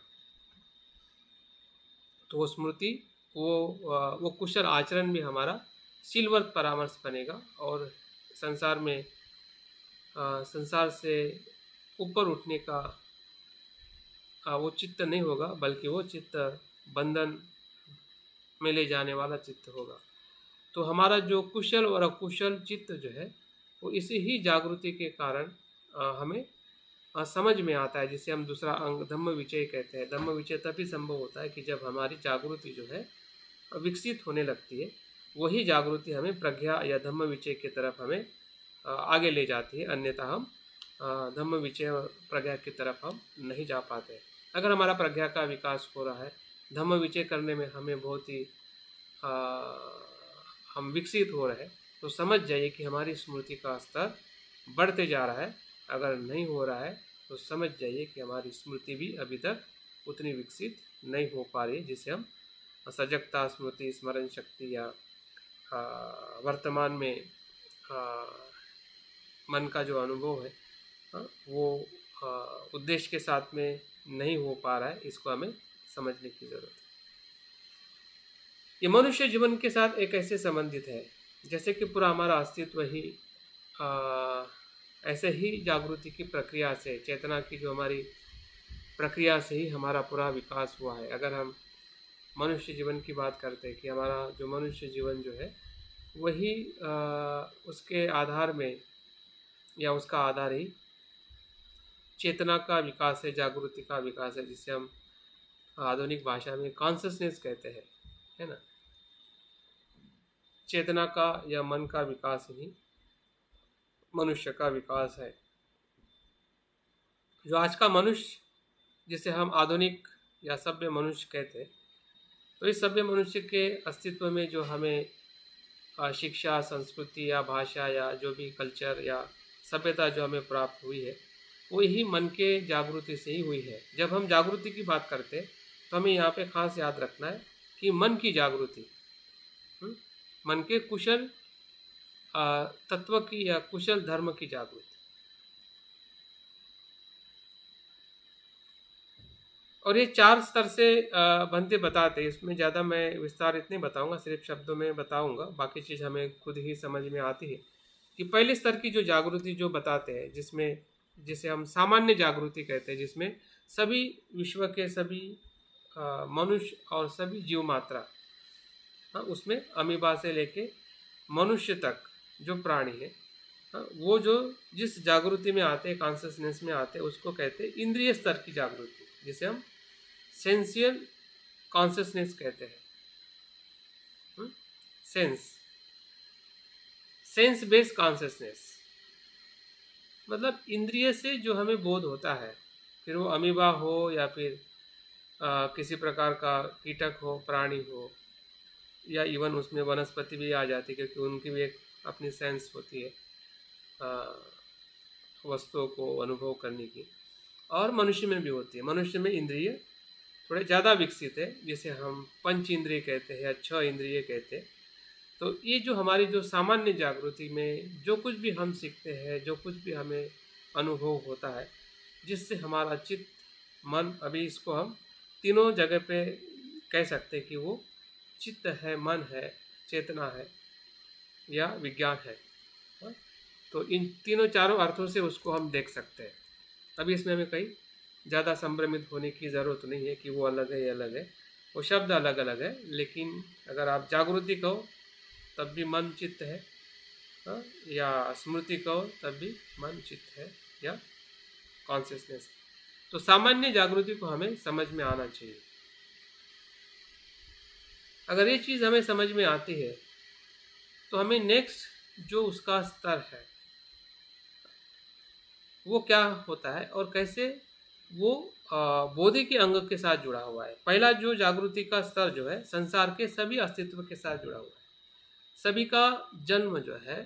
तो वो स्मृति, वो कुशल आचरण भी हमारा शीलवत परामर्श बनेगा और संसार में संसार से ऊपर उठने का वो चित्त नहीं होगा, बल्कि वो चित्त बंधन में ले जाने वाला चित्त होगा। तो हमारा जो कुशल और अकुशल चित्त जो है वो इसी ही जागृति के कारण हमें समझ में आता है, जिसे हम दूसरा अंग धम्म विचय कहते हैं। धम्म विचय तभी संभव होता है कि जब हमारी जागृति जो है विकसित होने लगती है। वही जागृति हमें प्रज्ञा या धम्म विचय की तरफ हमें आगे ले जाती है, अन्यथा हम धम्म विचय और प्रज्ञा की तरफ हम नहीं जा पाते। अगर हमारा प्रज्ञा का विकास हो रहा है, धम्म विचय करने में हमें बहुत ही हम विकसित हो रहे हैं, तो समझ जाइए कि हमारी स्मृति का स्तर बढ़ते जा रहा है। अगर नहीं हो रहा है तो समझ जाइए कि हमारी स्मृति भी अभी तक उतनी विकसित नहीं हो पा रही, जिसे हम सजगता, स्मृति, स्मरण शक्ति या वर्तमान में मन का जो अनुभव है वो उद्देश्य के साथ में नहीं हो पा रहा है। इसको हमें समझने की ज़रूरत है। ये मनुष्य जीवन के साथ एक ऐसे संबंधित है जैसे कि पूरा हमारा अस्तित्व ही ऐसे ही जागृति की प्रक्रिया से, चेतना की जो हमारी प्रक्रिया से ही हमारा पूरा विकास हुआ है। अगर हम मनुष्य जीवन की बात करते हैं कि हमारा जो मनुष्य जीवन जो है वही उसके आधार में या उसका आधार ही चेतना का विकास है, जागृति का विकास है, जिसे हम आधुनिक भाषा में कॉन्शसनेस कहते हैं, है ना। चेतना का या मन का विकास ही मनुष्य का विकास है। जो आज का मनुष्य, जिसे हम आधुनिक या सभ्य मनुष्य कहते हैं, तो इस सभ्य मनुष्य के अस्तित्व में जो हमें शिक्षा, संस्कृति या भाषा या जो भी कल्चर या सभ्यता जो हमें प्राप्त हुई है, वो ही मन के जागृति से ही हुई है। जब हम जागृति की बात करते हैं तो हमें यहाँ पे खास याद रखना है कि मन की जागृति, मन के कुशल तत्व की या कुशल धर्म की जागृति। और ये 4 स्तर से बनते बताते, इसमें ज़्यादा मैं विस्तारित नहीं बताऊंगा, सिर्फ शब्दों में बताऊंगा, बाकी चीज़ हमें खुद ही समझ में आती है। कि पहले स्तर की जो जागृति जो बताते हैं, जिसमें जिसे हम सामान्य जागृति कहते हैं, जिसमें सभी विश्व के सभी मनुष्य और सभी जीव मात्रा, उसमें अमीबा से लेके मनुष्य तक जो प्राणी है, वो जो जिस जागृति में आते हैं, कॉन्शसनेस में आते हैं, उसको कहते हैं इंद्रिय स्तर की जागृति, जिसे हम सेंसियल कॉन्शसनेस कहते हैं। सेंस बेस्ड कॉन्शसनेस मतलब इंद्रिय से जो हमें बोध होता है, फिर वो अमीबा हो या फिर किसी प्रकार का कीटक हो, प्राणी हो, या इवन उसमें वनस्पति भी आ जाती है, क्योंकि उनकी भी एक अपनी सेंस होती है वस्तुओं को अनुभव करने की, और मनुष्य में भी होती है। मनुष्य में इंद्रिय थोड़े ज़्यादा विकसित है, जिसे हम पंच इंद्रिय कहते हैं या 6 इंद्रिय कहते हैं। तो ये जो हमारी जो सामान्य जागृति में जो कुछ भी हम सीखते हैं, जो कुछ भी हमें अनुभव होता है, जिससे हमारा चित्त, मन, अभी इसको हम तीनों जगह पे कह सकते हैं कि वो चित्त है, मन है, चेतना है या विज्ञान है। तो इन तीनों चारों अर्थों से उसको हम देख सकते हैं। अभी इसमें हमें कहीं ज़्यादा संभ्रमित होने की ज़रूरत नहीं है कि वो अलग है या अलग है, वो शब्द अलग अलग है, लेकिन अगर आप जागृति कहो तब भी मन चित्त है, या स्मृति कहो तब भी मन चित्त है या कॉन्शियसनेस है। तो सामान्य जागृति को हमें समझ में आना चाहिए। अगर ये चीज़ हमें समझ में आती है तो हमें नेक्स्ट जो उसका स्तर है वो क्या होता है और कैसे वो बौद्धिक अंग के साथ जुड़ा हुआ है। पहला जो जागृति का स्तर जो है संसार के सभी अस्तित्व के साथ जुड़ा हुआ है। सभी का जन्म जो है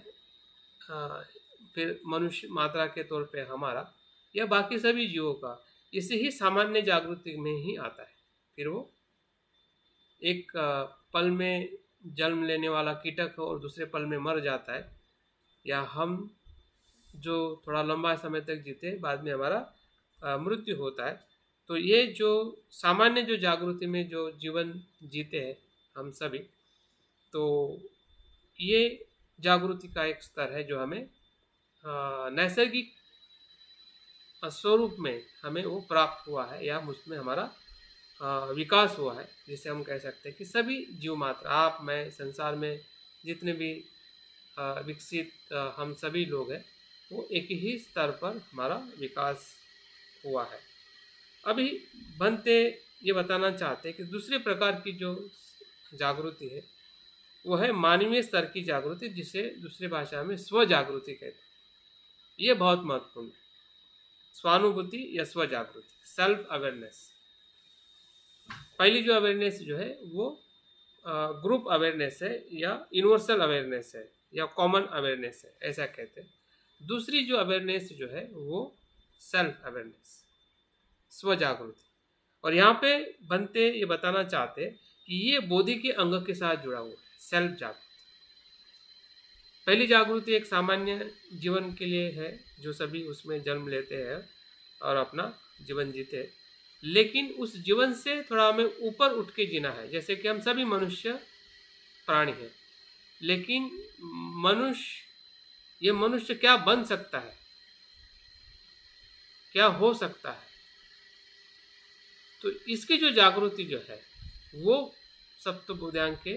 फिर मनुष्य मात्रा के तौर पे हमारा या बाकी सभी जीवों का इसी ही सामान्य जागृति में ही आता है। फिर वो एक पल में जन्म लेने वाला कीटक हो और दूसरे पल में मर जाता है, या हम जो थोड़ा लंबा समय तक जीते, बाद में हमारा मृत्यु होता है। तो ये जो सामान्य जो जागृति में जो जीवन जीते हैं हम सभी, तो ये जागृति का एक स्तर है जो हमें नैसर्गिक स्वरूप में हमें वो प्राप्त हुआ है, या उसमें हमारा विकास हुआ है, जिसे हम कह सकते हैं कि सभी जीव मात्र, आप, मैं, संसार में जितने भी विकसित हम सभी लोग हैं, वो एक ही स्तर पर हमारा विकास हुआ है। अभी बनते ये बताना चाहते हैं कि दूसरे प्रकार की जो जागृति है वो है मानवीय स्तर की जागृति, जिसे दूसरी भाषा में स्व जागृति कहते हैं। ये बहुत महत्वपूर्ण है, स्वानुभूति या स्व जागृति, सेल्फ अवेयरनेस। पहली जो अवेयरनेस जो है वो ग्रुप अवेयरनेस है, या यूनिवर्सल अवेयरनेस है, या कॉमन अवेयरनेस है, ऐसा कहते हैं। दूसरी जो अवेयरनेस जो है वो सेल्फ अवेयरनेस, स्व जागृति। और यहाँ पे बनते ये बताना चाहते हैं कि ये बोधि के अंग के साथ जुड़ा हुआ है, सेल्फ जागृति। पहली जागृति एक सामान्य जीवन के लिए है, जो सभी उसमें जन्म लेते हैं और अपना जीवन जीते हैं, लेकिन उस जीवन से थोड़ा हमें ऊपर उठ के जीना है। जैसे कि हम सभी मनुष्य प्राणी हैं, लेकिन ये मनुष्य क्या बन सकता है, क्या हो सकता है, तो इसकी जो जागृति जो है वो सप्तबोधांग के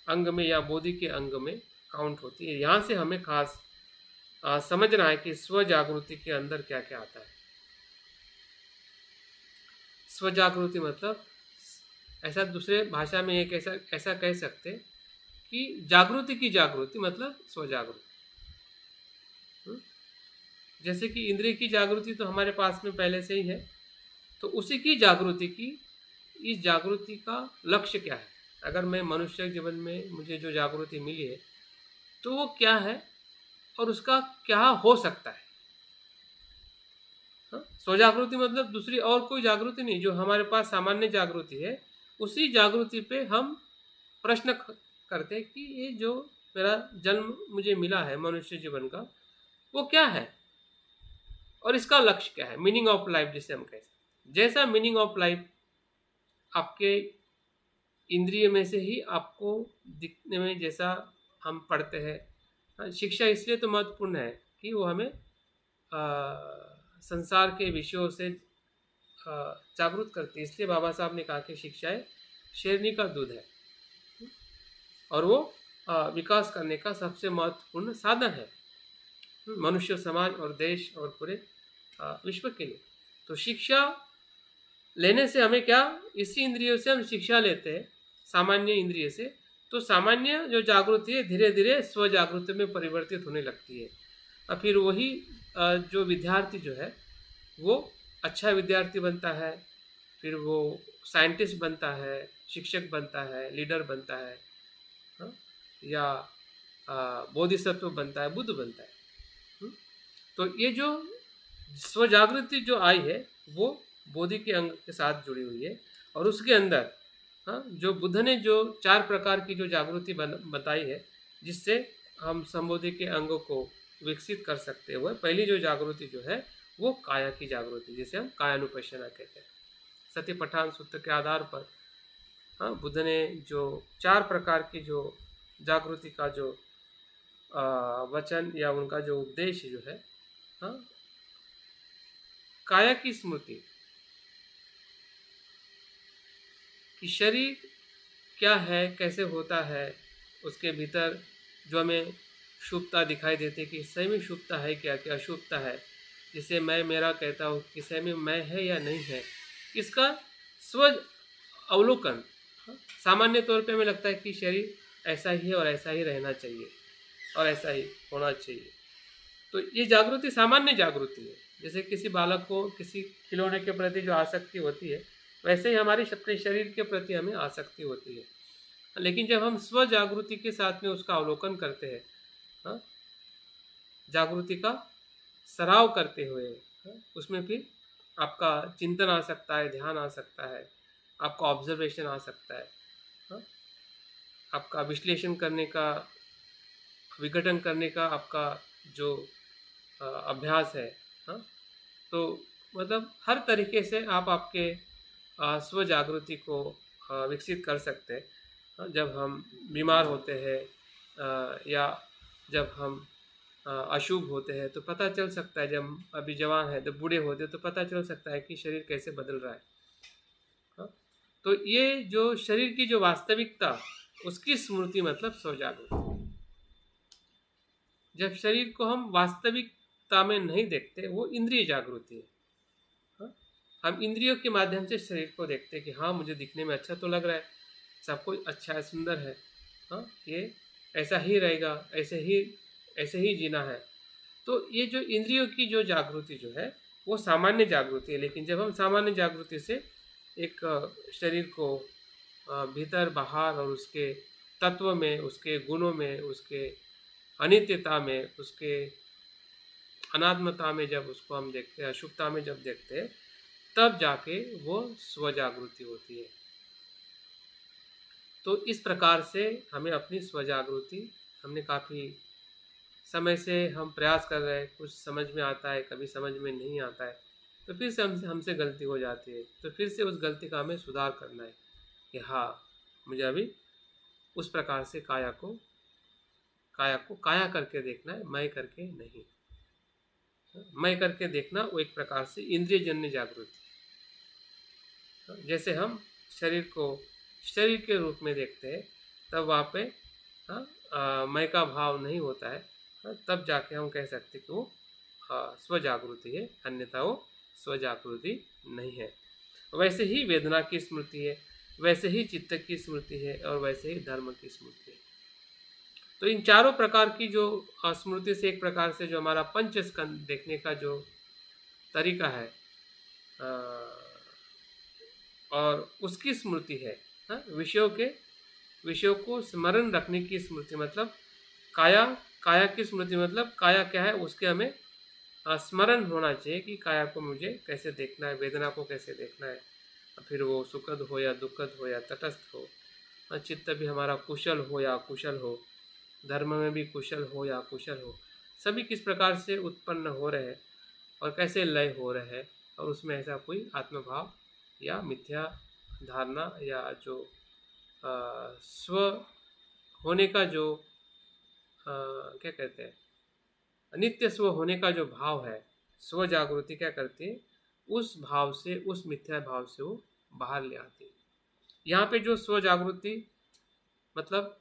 अंग में या बोधि के अंग में काउंट होती है। यहाँ से हमें खास समझना है कि स्व जागृति के अंदर क्या क्या आता है। स्व जागृति मतलब, ऐसा दूसरे भाषा में एक ऐसा कह सकते कि जागृति की जागृति मतलब स्व जागृति। जैसे कि इंद्रिय की जागृति तो हमारे पास में पहले से ही है, तो उसी की जागृति की, इस जागृति का लक्ष्य क्या है। अगर मैं मनुष्य जीवन में मुझे जो जागृति मिली है तो वो क्या है और उसका क्या हो सकता है। स्वजागृति मतलब दूसरी और कोई जागृति नहीं, जो हमारे पास सामान्य जागृति है, उसी जागृति पे हम प्रश्न करते हैं कि ये जो मेरा जन्म मुझे मिला है मनुष्य जीवन का, वो क्या है और इसका लक्ष्य क्या है, मीनिंग ऑफ लाइफ जिसे हम कहते हैं। जैसा मीनिंग ऑफ लाइफ आपके इंद्रिय में से ही आपको दिखने में, जैसा हम पढ़ते हैं, शिक्षा इसलिए तो महत्वपूर्ण है कि वो हमें संसार के विषयों से जागरूक करती है। इसलिए बाबा साहब ने कहा कि शिक्षा शेरनी का दूध है, और वो विकास करने का सबसे महत्वपूर्ण साधन है मनुष्य समाज और देश और पूरे विश्व के लिए। तो शिक्षा लेने से हमें क्या, इसी इंद्रियों से हम शिक्षा लेते हैं, सामान्य इंद्रिय से, तो सामान्य जो जागृति है धीरे धीरे स्व जागृति में परिवर्तित होने लगती है। और फिर वही जो विद्यार्थी जो है वो अच्छा विद्यार्थी बनता है, फिर वो साइंटिस्ट बनता है, शिक्षक बनता है, लीडर बनता है, या बोधिसत्व बनता है, बुद्ध बनता है। तो ये जो स्वजागृति जो आई है वो बोधि के अंग के साथ जुड़ी हुई है, और उसके अंदर जो बुद्ध ने जो 4 प्रकार की जो जागृति बताई है, जिससे हम संबोधि के अंगों को विकसित कर सकते हैं। पहली जो जागृति जो है वो काया की जागृति, जिसे हम कायानुपश्यना कहते हैं। सतिपट्ठान सूत्र के आधार पर बुद्ध ने जो 4 प्रकार की जो जागृति का जो वचन या उनका जो उपदेश जो है, काया की स्मृति, कि शरीर क्या है, कैसे होता है, उसके भीतर जो हमें शुभता दिखाई देती है कि सही में शुभता है क्या, क्या अशुभता है, जिसे मैं मेरा कहता हूँ कि सही में मैं है या नहीं है, इसका स्व अवलोकन। सामान्य तौर पे हमें लगता है कि शरीर ऐसा ही है और ऐसा ही रहना चाहिए और ऐसा ही होना चाहिए। तो ये जागृति सामान्य जागृति है। जैसे किसी बालक को किसी खिलौने के प्रति जो आसक्ति होती है, वैसे ही हमारी अपने शरीर के प्रति हमें आसक्ति होती है। लेकिन जब हम स्व जागृति के साथ में उसका अवलोकन करते हैं, जागृति का सराव करते हुए, उसमें फिर आपका चिंतन आ सकता है, ध्यान आ सकता है, आपका ऑब्जर्वेशन आ सकता है, आपका विश्लेषण करने का, विघटन करने का आपका जो अभ्यास है, हाँ, तो मतलब हर तरीके से आप आपके स्व जागृति को विकसित कर सकते हैं। जब हम बीमार होते हैं या जब हम अशुभ होते हैं तो पता चल सकता है, जब हम अभी जवान हैं तो बूढ़े होते हैं तो पता चल सकता है कि शरीर कैसे बदल रहा है। हाँ? तो ये जो शरीर की जो वास्तविकता, उसकी स्मृति मतलब स्व जागृति। जब शरीर को हम वास्तविकता में नहीं देखते, वो इंद्रिय जागृति है। हाँ? हम इंद्रियों के माध्यम से शरीर को देखते हैं कि हाँ, मुझे दिखने में अच्छा तो लग रहा है, सब कुछ अच्छा है, सुंदर है, हाँ, ये ऐसा ही रहेगा, ऐसे ही जीना है। तो ये जो इंद्रियों की जो जागृति जो है वो सामान्य जागृति है। लेकिन जब हम सामान्य जागृति से एक शरीर को भीतर बाहर और उसके तत्व में, उसके गुणों में, उसके अनित्यता में, उसके अनात्मता में जब उसको हम देखते हैं, अशुभता में जब देखते हैं, तब जाके वो स्व जागृति होती है। तो इस प्रकार से हमें अपनी स्व जागृति, हमने काफ़ी समय से हम प्रयास कर रहे हैं, कुछ समझ में आता है, कभी समझ में नहीं आता है, तो फिर से हमसे गलती हो जाती है, तो फिर से उस गलती का हमें सुधार करना है कि हाँ, मुझे अभी उस प्रकार से काया को काया करके देखना है, मैं करके नहीं। मैं करके देखना वो एक प्रकार से इंद्रिय जन्य जागृति है। जैसे हम शरीर को शरीर के रूप में देखते हैं, तब वहाँ पे मैं का भाव नहीं होता है, तब जाके हम कह सकते कि वो स्व जागृति है, अन्यथा वो स्व जागृति नहीं है। वैसे ही वेदना की स्मृति है, वैसे ही चित्त की स्मृति है, और वैसे ही धर्म की स्मृति है। तो इन चारों प्रकार की जो स्मृति से एक प्रकार से जो हमारा पंच स्कंद देखने का जो तरीका है और उसकी स्मृति है, विषयों को स्मरण रखने की स्मृति, मतलब काया की स्मृति, मतलब काया क्या है उसके हमें स्मरण होना चाहिए कि काया को मुझे कैसे देखना है, वेदना को कैसे देखना है, फिर वो सुखद हो या दुखद हो या तटस्थ हो, चित्त भी हमारा कुशल हो या अकुशल हो, धर्म में भी कुशल हो या अकुशल हो, सभी किस प्रकार से उत्पन्न हो रहे हैं और कैसे लय हो रहे हैं, और उसमें ऐसा कोई आत्मभाव या मिथ्या धारणा या जो स्व होने का जो क्या कहते हैं, नित्य स्व होने का जो भाव है, स्व जागृति क्या करती है, उस भाव से, उस मिथ्या भाव से वो बाहर ले आती है। यहाँ पे जो स्व जागृति मतलब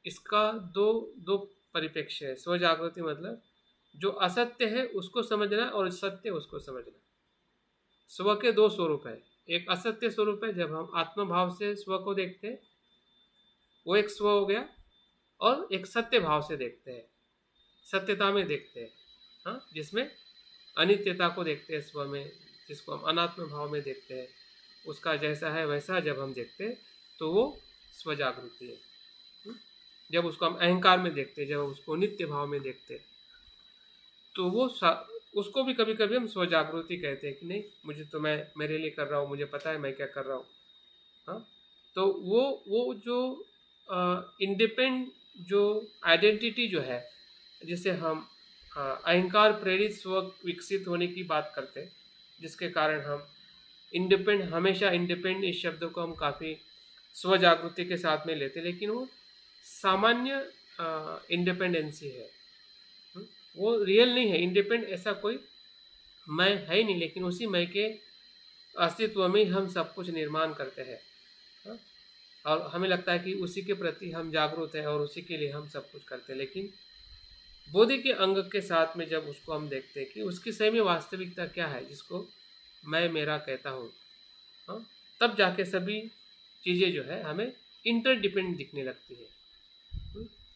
इसका दो दो परिप्रेक्ष्य है। स्व जागृति मतलब जो असत्य है उसको समझना और सत्य उसको समझना। स्व के दो स्वरूप है, एक असत्य स्वरूप है जब हम आत्मभाव से स्व को देखते हैं, वो एक स्व हो गया, और एक सत्य भाव से देखते हैं, सत्यता में देखते हैं, हाँ, जिसमें अनित्यता को देखते हैं स्व में, जिसको हम अनात्म भाव में देखते हैं, उसका जैसा है वैसा जब हम देखते हैं तो वो स्व जागृति है। जब उसको हम अहंकार में देखते हैं, जब उसको नित्य भाव में देखते हैं, तो वो उसको भी कभी कभी हम स्व जागृति कहते हैं कि नहीं, मुझे तो मैं मेरे लिए कर रहा हूँ, मुझे पता है मैं क्या कर रहा हूँ, हाँ। तो वो जो इंडिपेंडेंट जो आइडेंटिटी जो है, जिसे हम अहंकार प्रेरित स्व विकसित होने की बात करते हैं, जिसके कारण हम हमेशा इंडिपेंडेंट इस शब्द को हम काफ़ी स्व जागृति के साथ में लेते, लेकिन वो सामान्य इंडिपेंडेंसी है, वो रियल नहीं है। इंडिपेंडेंट ऐसा कोई मैं है ही नहीं, लेकिन उसी मैं के अस्तित्व में हम सब कुछ निर्माण करते हैं, और हमें लगता है कि उसी के प्रति हम जागरूक हैं और उसी के लिए हम सब कुछ करते हैं। लेकिन बोधि के अंग के साथ में जब उसको हम देखते हैं कि उसकी सही में वास्तविकता क्या है, जिसको मैं मेरा कहता हूँ, हाँ, तब जाके सभी चीज़ें जो है हमें इंटरडिपेंडेंट दिखने लगती है।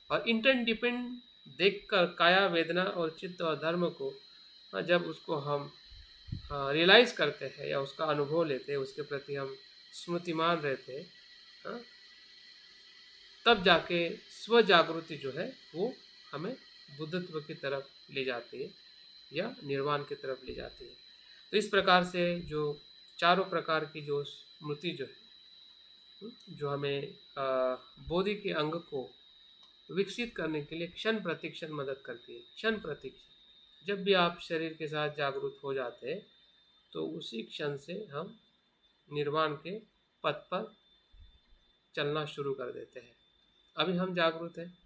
और इंटरडिपेंडेंट देखकर काया, वेदना और चित्त और धर्म को जब उसको हम रियलाइज़ करते हैं या उसका अनुभव लेते हैं, उसके प्रति हम स्मृतिमान रहते हैं, तब जाके स्व जागृति जो है वो हमें बुद्धत्व की तरफ ले जाती है या निर्वाण की तरफ ले जाती है। तो इस प्रकार से जो चारों प्रकार की जो स्मृति जो है, जो हमें बोधि के अंग को विकसित करने के लिए क्षण प्रतिक्षण मदद करती है। क्षण प्रतिक्षण, जब भी आप शरीर के साथ जागरूक हो जाते हैं तो उसी क्षण से हम निर्वाण के पथ पर चलना शुरू कर देते हैं। अभी हम जागरूक हैं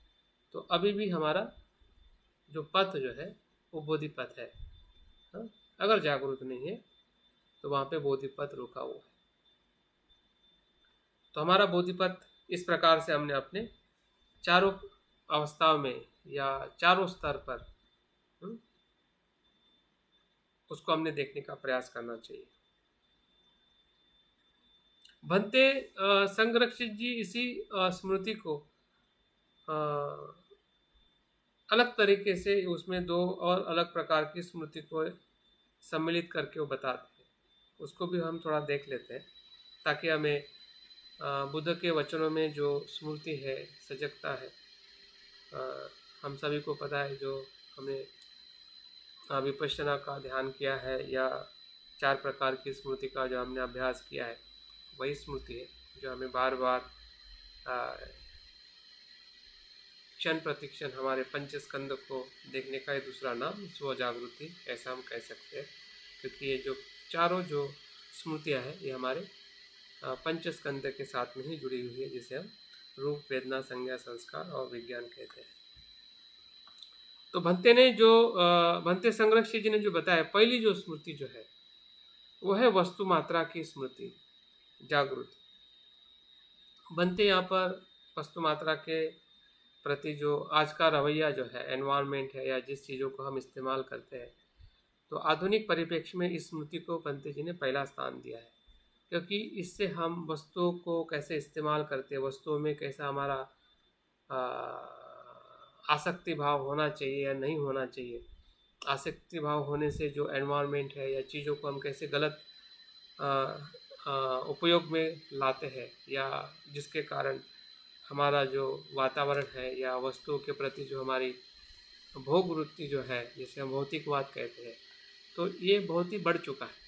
तो अभी भी हमारा जो पथ जो है वो बोधि पथ है। हाँ? अगर जागरूक नहीं है तो वहाँ पे बोधि पथ रुका हुआ है। तो हमारा बोधि पथ इस प्रकार से हमने अपने चारों अवस्थाओं में या चारों स्तर पर उसको हमने देखने का प्रयास करना चाहिए। भंते संरक्षित जी इसी स्मृति को अलग तरीके से उसमें दो और अलग प्रकार की स्मृति को सम्मिलित करके वो बताते हैं, उसको भी हम थोड़ा देख लेते हैं ताकि हमें बुद्ध के वचनों में जो स्मृति है, सजगता है, हम सभी को पता है जो हमने विपश्यना का ध्यान किया है या 4 प्रकार की स्मृति का जो हमने अभ्यास किया है, वही स्मृति है जो हमें बार बार क्षण प्रतिक्षण हमारे पंच स्कंद को देखने का ही दूसरा नाम स्व जागृति ऐसा हम कह सकते हैं। क्योंकि ये जो चारों जो स्मृतियाँ हैं ये हमारे पंच स्कंद के साथ में ही जुड़ी हुई है, जिसे हम रूप, वेदना, संज्ञा, संस्कार और विज्ञान कहते हैं। तो भंते संरक्षित जी ने जो बताया, पहली जो स्मृति जो है वो है वस्तु मात्रा की स्मृति, जागृति। भंते यहाँ पर वस्तु मात्रा के प्रति जो आज का रवैया जो है, एनवायरनमेंट है या जिस चीज़ों को हम इस्तेमाल करते हैं, तो आधुनिक परिप्रेक्ष्य में इस स्मृति को भंते जी ने पहला स्थान दिया है। क्योंकि इससे हम वस्तुओं को कैसे इस्तेमाल करते हैं, वस्तुओं में कैसा हमारा आसक्ति भाव होना चाहिए या नहीं होना चाहिए, आसक्ति भाव होने से जो एनवायरनमेंट है या चीज़ों को हम कैसे गलत उपयोग में लाते हैं या जिसके कारण हमारा जो वातावरण है या वस्तुओं के प्रति जो हमारी भोग वृत्ति जो है, जिसे हम भौतिकवाद कहते हैं, तो ये बहुत ही बढ़ चुका है।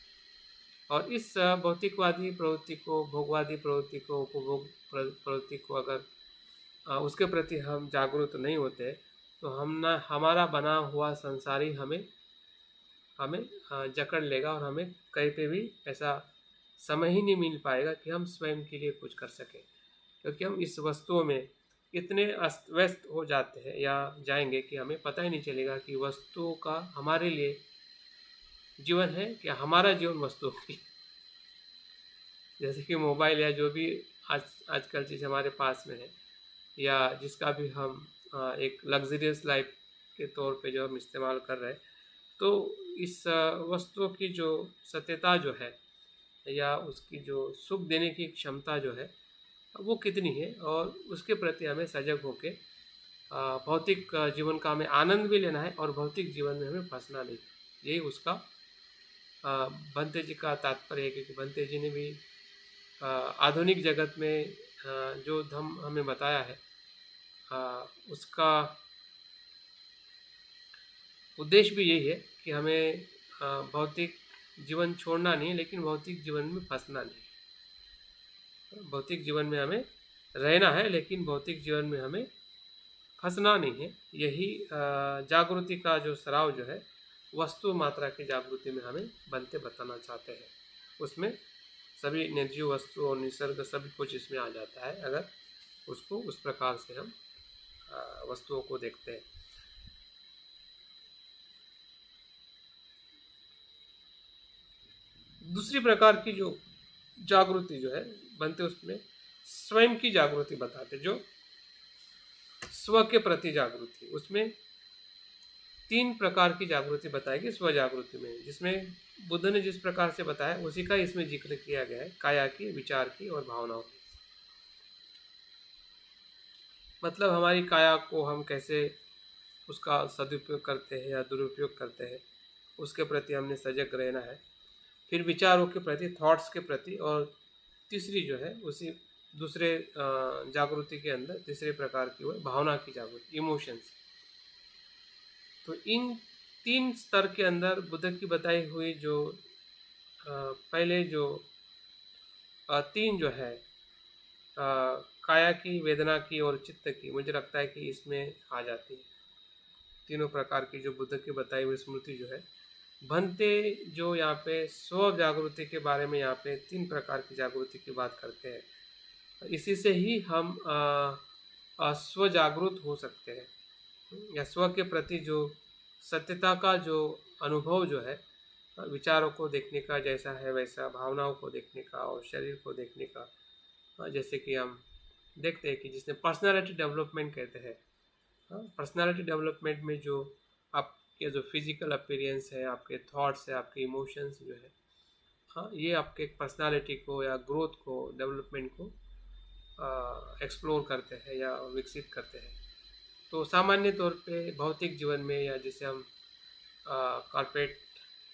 और इस भौतिकवादी प्रवृत्ति को, भोगवादी प्रवृत्ति को, उपभोग प्रवृत्ति को अगर उसके प्रति हम जागरूक नहीं होते तो हमारा बना हुआ संसार ही हमें जकड़ लेगा और हमें कहीं पे भी ऐसा समय ही नहीं मिल पाएगा कि हम स्वयं के लिए कुछ कर सकें। क्योंकि हम इस वस्तुओं में इतने अस्त व्यस्त हो जाते हैं या जाएंगे कि हमें पता ही नहीं चलेगा कि वस्तुओं का हमारे लिए जीवन है कि हमारा जीवन वस्तुओं की। जैसे कि मोबाइल या जो भी आजकल चीज़ हमारे पास में है या जिसका भी हम एक लग्जरियस लाइफ के तौर पे जो हम इस्तेमाल कर रहे हैं, तो इस वस्तुओं की जो सत्यता जो है या उसकी जो सुख देने की क्षमता जो है वो कितनी है, और उसके प्रति हमें सजग होकर भौतिक जीवन का हमें आनंद भी लेना है और भौतिक जीवन में हमें फंसना नहीं। यही उसका भंते जी का तात्पर्य है। क्योंकि भंते जी ने भी आधुनिक जगत में जो धम्म हमें बताया है उसका उद्देश्य भी यही है कि हमें भौतिक जीवन छोड़ना नहीं है, लेकिन भौतिक जीवन में फंसना नहीं। भौतिक जीवन में हमें रहना है लेकिन भौतिक जीवन में हमें फंसना नहीं है। यही जागृति का जो सराव जो है वस्तु मात्रा की जागृति में हमें बनते बताना चाहते हैं। उसमें सभी निर्जीव वस्तु और निसर्ग सभी कुछ इसमें आ जाता है अगर उसको उस प्रकार से हम वस्तुओं को देखते हैं। दूसरी प्रकार की जो जागृति जो है बनते, उसमें स्वयं की जागृति बताते, जो स्व के प्रति जागृति। उसमें 3 प्रकार की जागृति बताएगी स्व जागृति में, जिसमें बुद्ध ने जिस प्रकार से बताया उसी का इसमें जिक्र किया गया है, काया की, विचार की और भावनाओं की। मतलब हमारी काया को हम कैसे उसका सदुपयोग करते हैं या दुरुपयोग करते हैं, उसके प्रति हमने सजग रहना है। फिर विचारों के प्रति, थॉट्स के प्रति, और तीसरी जो है उसी दूसरे जागृति के अंदर तीसरे प्रकार की वो भावना की जागृति, इमोशंस। तो इन 3 स्तर के अंदर बुद्ध की बताई हुई जो पहले जो 3 जो है काया की, वेदना की और चित्त की, मुझे लगता है कि इसमें आ जाती है। तीनों प्रकार की जो बुद्ध की बताई हुई स्मृति जो है, भंते जो यहाँ पे स्व जागृति के बारे में यहाँ पे 3 प्रकार की जागृति की बात करते हैं। इसी से ही हम स्व जागरूक हो सकते हैं, या स्व के प्रति जो सत्यता का जो अनुभव जो है, विचारों को देखने का जैसा है वैसा, भावनाओं को देखने का और शरीर को देखने का, जैसे कि हम देखते हैं कि जिसने पर्सनालिटी डेवलपमेंट कहते हैं, पर्सनालिटी डेवलपमेंट में जो आपके जो फिजिकल अपीयरेंस है, आपके थॉट्स है, आपके इमोशंस जो है, हाँ, ये आपके पर्सनालिटी को या ग्रोथ को, डेवलपमेंट को एक्सप्लोर करते हैं या विकसित करते हैं। तो सामान्य तौर पे भौतिक जीवन में, या जिसे हम कॉर्पोरेट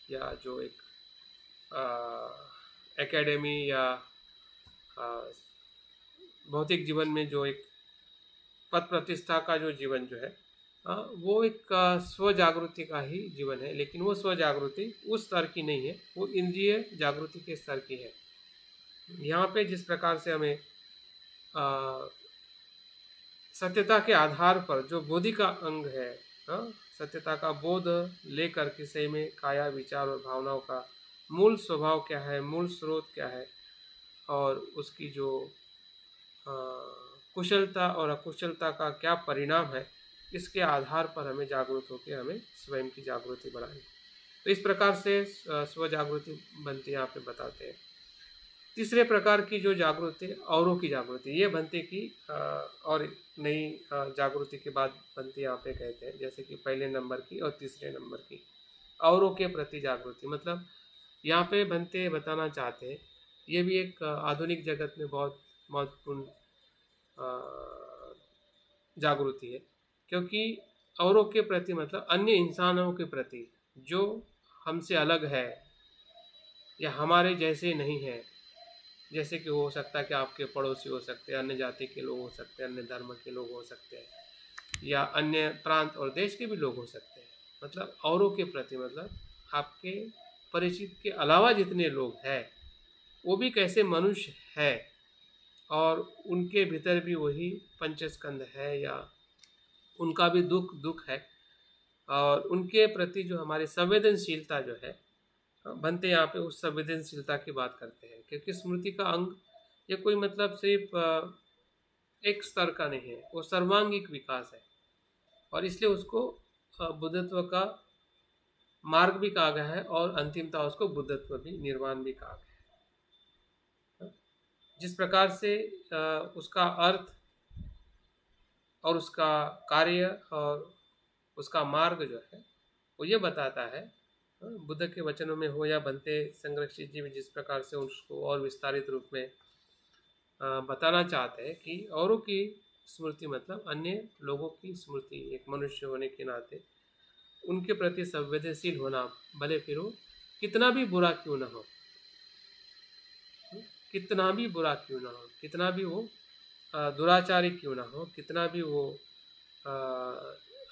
या जो एक एकेडमी या आ, भौतिक जीवन में जो एक पद प्रतिष्ठा का जो जीवन जो है, वो एक स्व जागृति का ही जीवन है, लेकिन वो स्व जागृति उस स्तर की नहीं है, वो इंद्रिय जागृति के स्तर की है। यहाँ पे जिस प्रकार से हमें सत्यता के आधार पर जो बोधि का अंग है, सत्यता का बोध लेकर के सही में काया, विचार और भावनाओं का मूल स्वभाव क्या है, मूल स्रोत क्या है, और उसकी जो कुशलता और अकुशलता का क्या परिणाम है, इसके आधार पर हमें जागरूक होकर हमें स्वयं की जागृति बढ़ानी। तो इस प्रकार से स्व जागृति बनती यहाँ पे बताते हैं। तीसरे प्रकार की जो जागृति, औरों की जागृति, ये बनती की और नई जागृति के बाद बनती यहाँ पे कहते हैं, जैसे कि पहले नंबर की और तीसरे नंबर की औरों के प्रति जागृति। मतलब यहाँ पे बनते बताना चाहते हैं, ये भी एक आधुनिक जगत में बहुत महत्वपूर्ण जागृति है, क्योंकि औरों के प्रति मतलब अन्य इंसानों के प्रति जो हमसे अलग है या हमारे जैसे नहीं है, जैसे कि हो सकता है कि आपके पड़ोसी हो सकते हैं, अन्य जाति के लोग हो सकते हैं, अन्य धर्म के लोग हो सकते हैं, या अन्य प्रांत और देश के भी लोग हो सकते हैं। मतलब औरों के प्रति मतलब आपके परिचित के अलावा जितने लोग हैं वो भी कैसे मनुष्य है, और उनके भीतर भी वही पंचस्कंद है, या उनका भी दुख है, और उनके प्रति जो हमारी संवेदनशीलता जो है, बनते यहाँ पे उस संवेदनशीलता की बात करते हैं, क्योंकि स्मृति का अंग ये कोई मतलब सिर्फ एक स्तर का नहीं है, वो सर्वांगिक विकास है, और इसलिए उसको बुद्धत्व का मार्ग भी कहा गया है, और अंतिमता उसको बुद्धत्व भी, निर्वाण भी कहा गया है। जिस प्रकार से उसका अर्थ और उसका कार्य और उसका मार्ग जो है वो ये बताता है, बुद्ध के वचनों में हो या बनते संरक्षित जी भी जिस प्रकार से उसको और विस्तारित रूप में बताना चाहते हैं कि औरों की स्मृति मतलब अन्य लोगों की स्मृति, एक मनुष्य होने के नाते उनके प्रति संवेदनशील होना, भले फिर वो कितना भी बुरा क्यों ना हो, कितना भी बुरा क्यों ना हो, कितना भी वो दुराचारी क्यों ना हो, कितना भी वो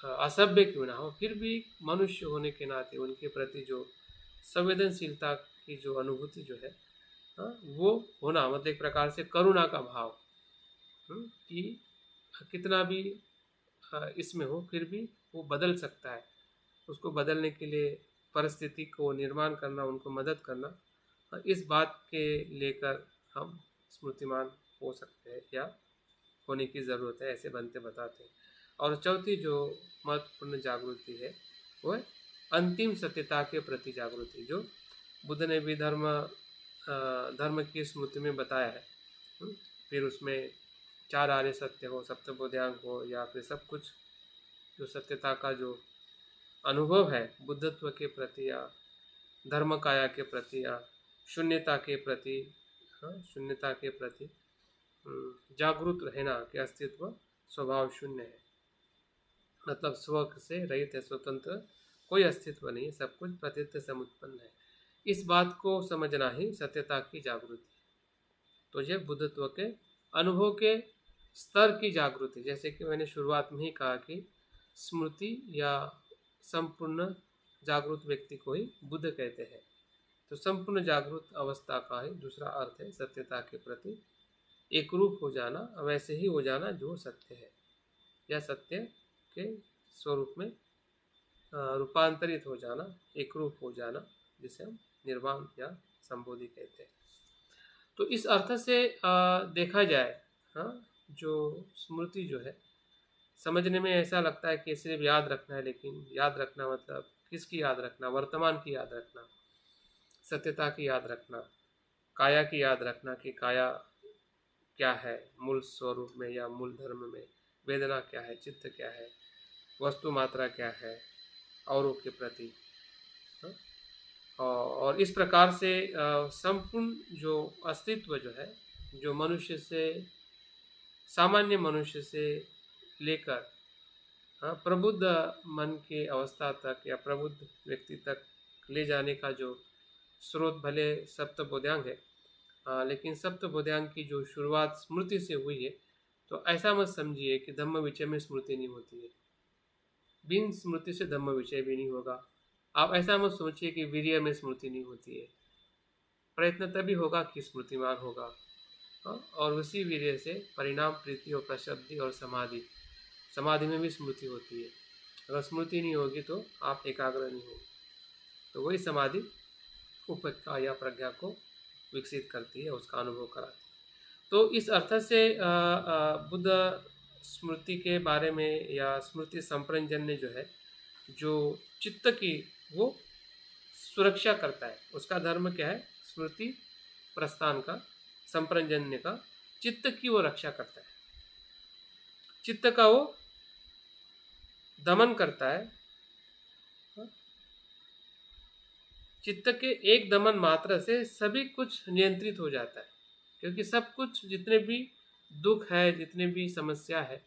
असभ्य क्यों ना हो, फिर भी मनुष्य होने के नाते उनके प्रति जो संवेदनशीलता की जो अनुभूति जो है, वो होना, मतलब एक प्रकार से करुणा का भाव, कि कितना भी इसमें हो फिर भी वो बदल सकता है, उसको बदलने के लिए परिस्थिति को निर्माण करना, उनको मदद करना, इस बात के लेकर हम स्मृतिमान हो सकते हैं या होने की ज़रूरत है, ऐसे बनते बताते हैं। और चौथी जो महत्वपूर्ण जागृति है वो है अंतिम सत्यता के प्रति जागृति, जो बुद्ध ने भी धर्म की स्मृति में बताया है। फिर उसमें 4 आर्य सत्य हो, सप्तबोध्यांग हो, या फिर सब कुछ जो सत्यता का जो अनुभव है बुद्धत्व के प्रति या धर्म काया के प्रति या शून्यता के प्रति, शून्यता के प्रति जागरूक रहना कि अस्तित्व स्वभाव शून्य है, मतलब स्व से रहित है, स्वतंत्र कोई अस्तित्व नहीं है, सब कुछ प्रतीत से उत्पन्न है। इस बात को समझना ही सत्यता की जागृति है। तो ये बुद्धत्व के अनुभव के स्तर की जागृति, जैसे कि मैंने शुरुआत में ही कहा कि स्मृति या संपूर्ण जागरूक व्यक्ति को ही बुद्ध कहते हैं। तो संपूर्ण जागरूक अवस्था का ही दूसरा अर्थ है सत्यता के प्रति एक रूप हो जाना, वैसे ही हो जाना जो सत्य है, या सत्य के स्वरूप में रूपांतरित हो जाना, एक रूप हो जाना, जिसे हम निर्वाण या संबोधि कहते हैं। तो इस अर्थ से देखा जाए, हाँ, जो स्मृति जो है, समझने में ऐसा लगता है कि सिर्फ याद रखना है, लेकिन याद रखना मतलब किसकी याद रखना? वर्तमान की याद रखना, सत्यता की याद रखना, काया की याद रखना कि काया क्या है मूल स्वरूप में या मूल धर्म में, वेदना क्या है, चित्त क्या है, वस्तु मात्रा क्या है औरों के प्रति, हाँ? और इस प्रकार से संपूर्ण जो अस्तित्व जो है, जो मनुष्य से, सामान्य मनुष्य से लेकर, हाँ, प्रबुद्ध मन के अवस्था तक या प्रबुद्ध व्यक्ति तक ले जाने का जो स्रोत भले सप्तबोधांग है, लेकिन सप्तबोधांग की जो शुरुआत स्मृति से हुई है, तो ऐसा मत समझिए कि धम्म विषय में स्मृति नहीं होती है। बिन स्मृति से धम्म विषय भी नहीं होगा। आप ऐसा मत सोचिए कि वीर्य में स्मृति नहीं होती है। प्रयत्न तभी होगा कि स्मृतिमान होगा, हाँ? और उसी वीर्य से परिणाम प्रीति और प्रशब्दि और समाधि, समाधि में भी स्मृति होती है। अगर स्मृति नहीं होगी तो आप एकाग्र नहीं होंगे, तो वही समाधि उपक्का या प्रज्ञा को विकसित करती है, उसका अनुभव कराती है। तो इस अर्थ से बुद्ध स्मृति के बारे में या स्मृति संप्रजन्य जो है, जो चित्त की वो सुरक्षा करता है, उसका धर्म क्या है? स्मृति प्रस्थान का, संप्रजन्य का, चित्त की वो रक्षा करता है, चित्त का वो दमन करता है। चित्त के एक दमन मात्र से सभी कुछ नियंत्रित हो जाता है, क्योंकि सब कुछ, जितने भी दुख है, जितने भी समस्या है,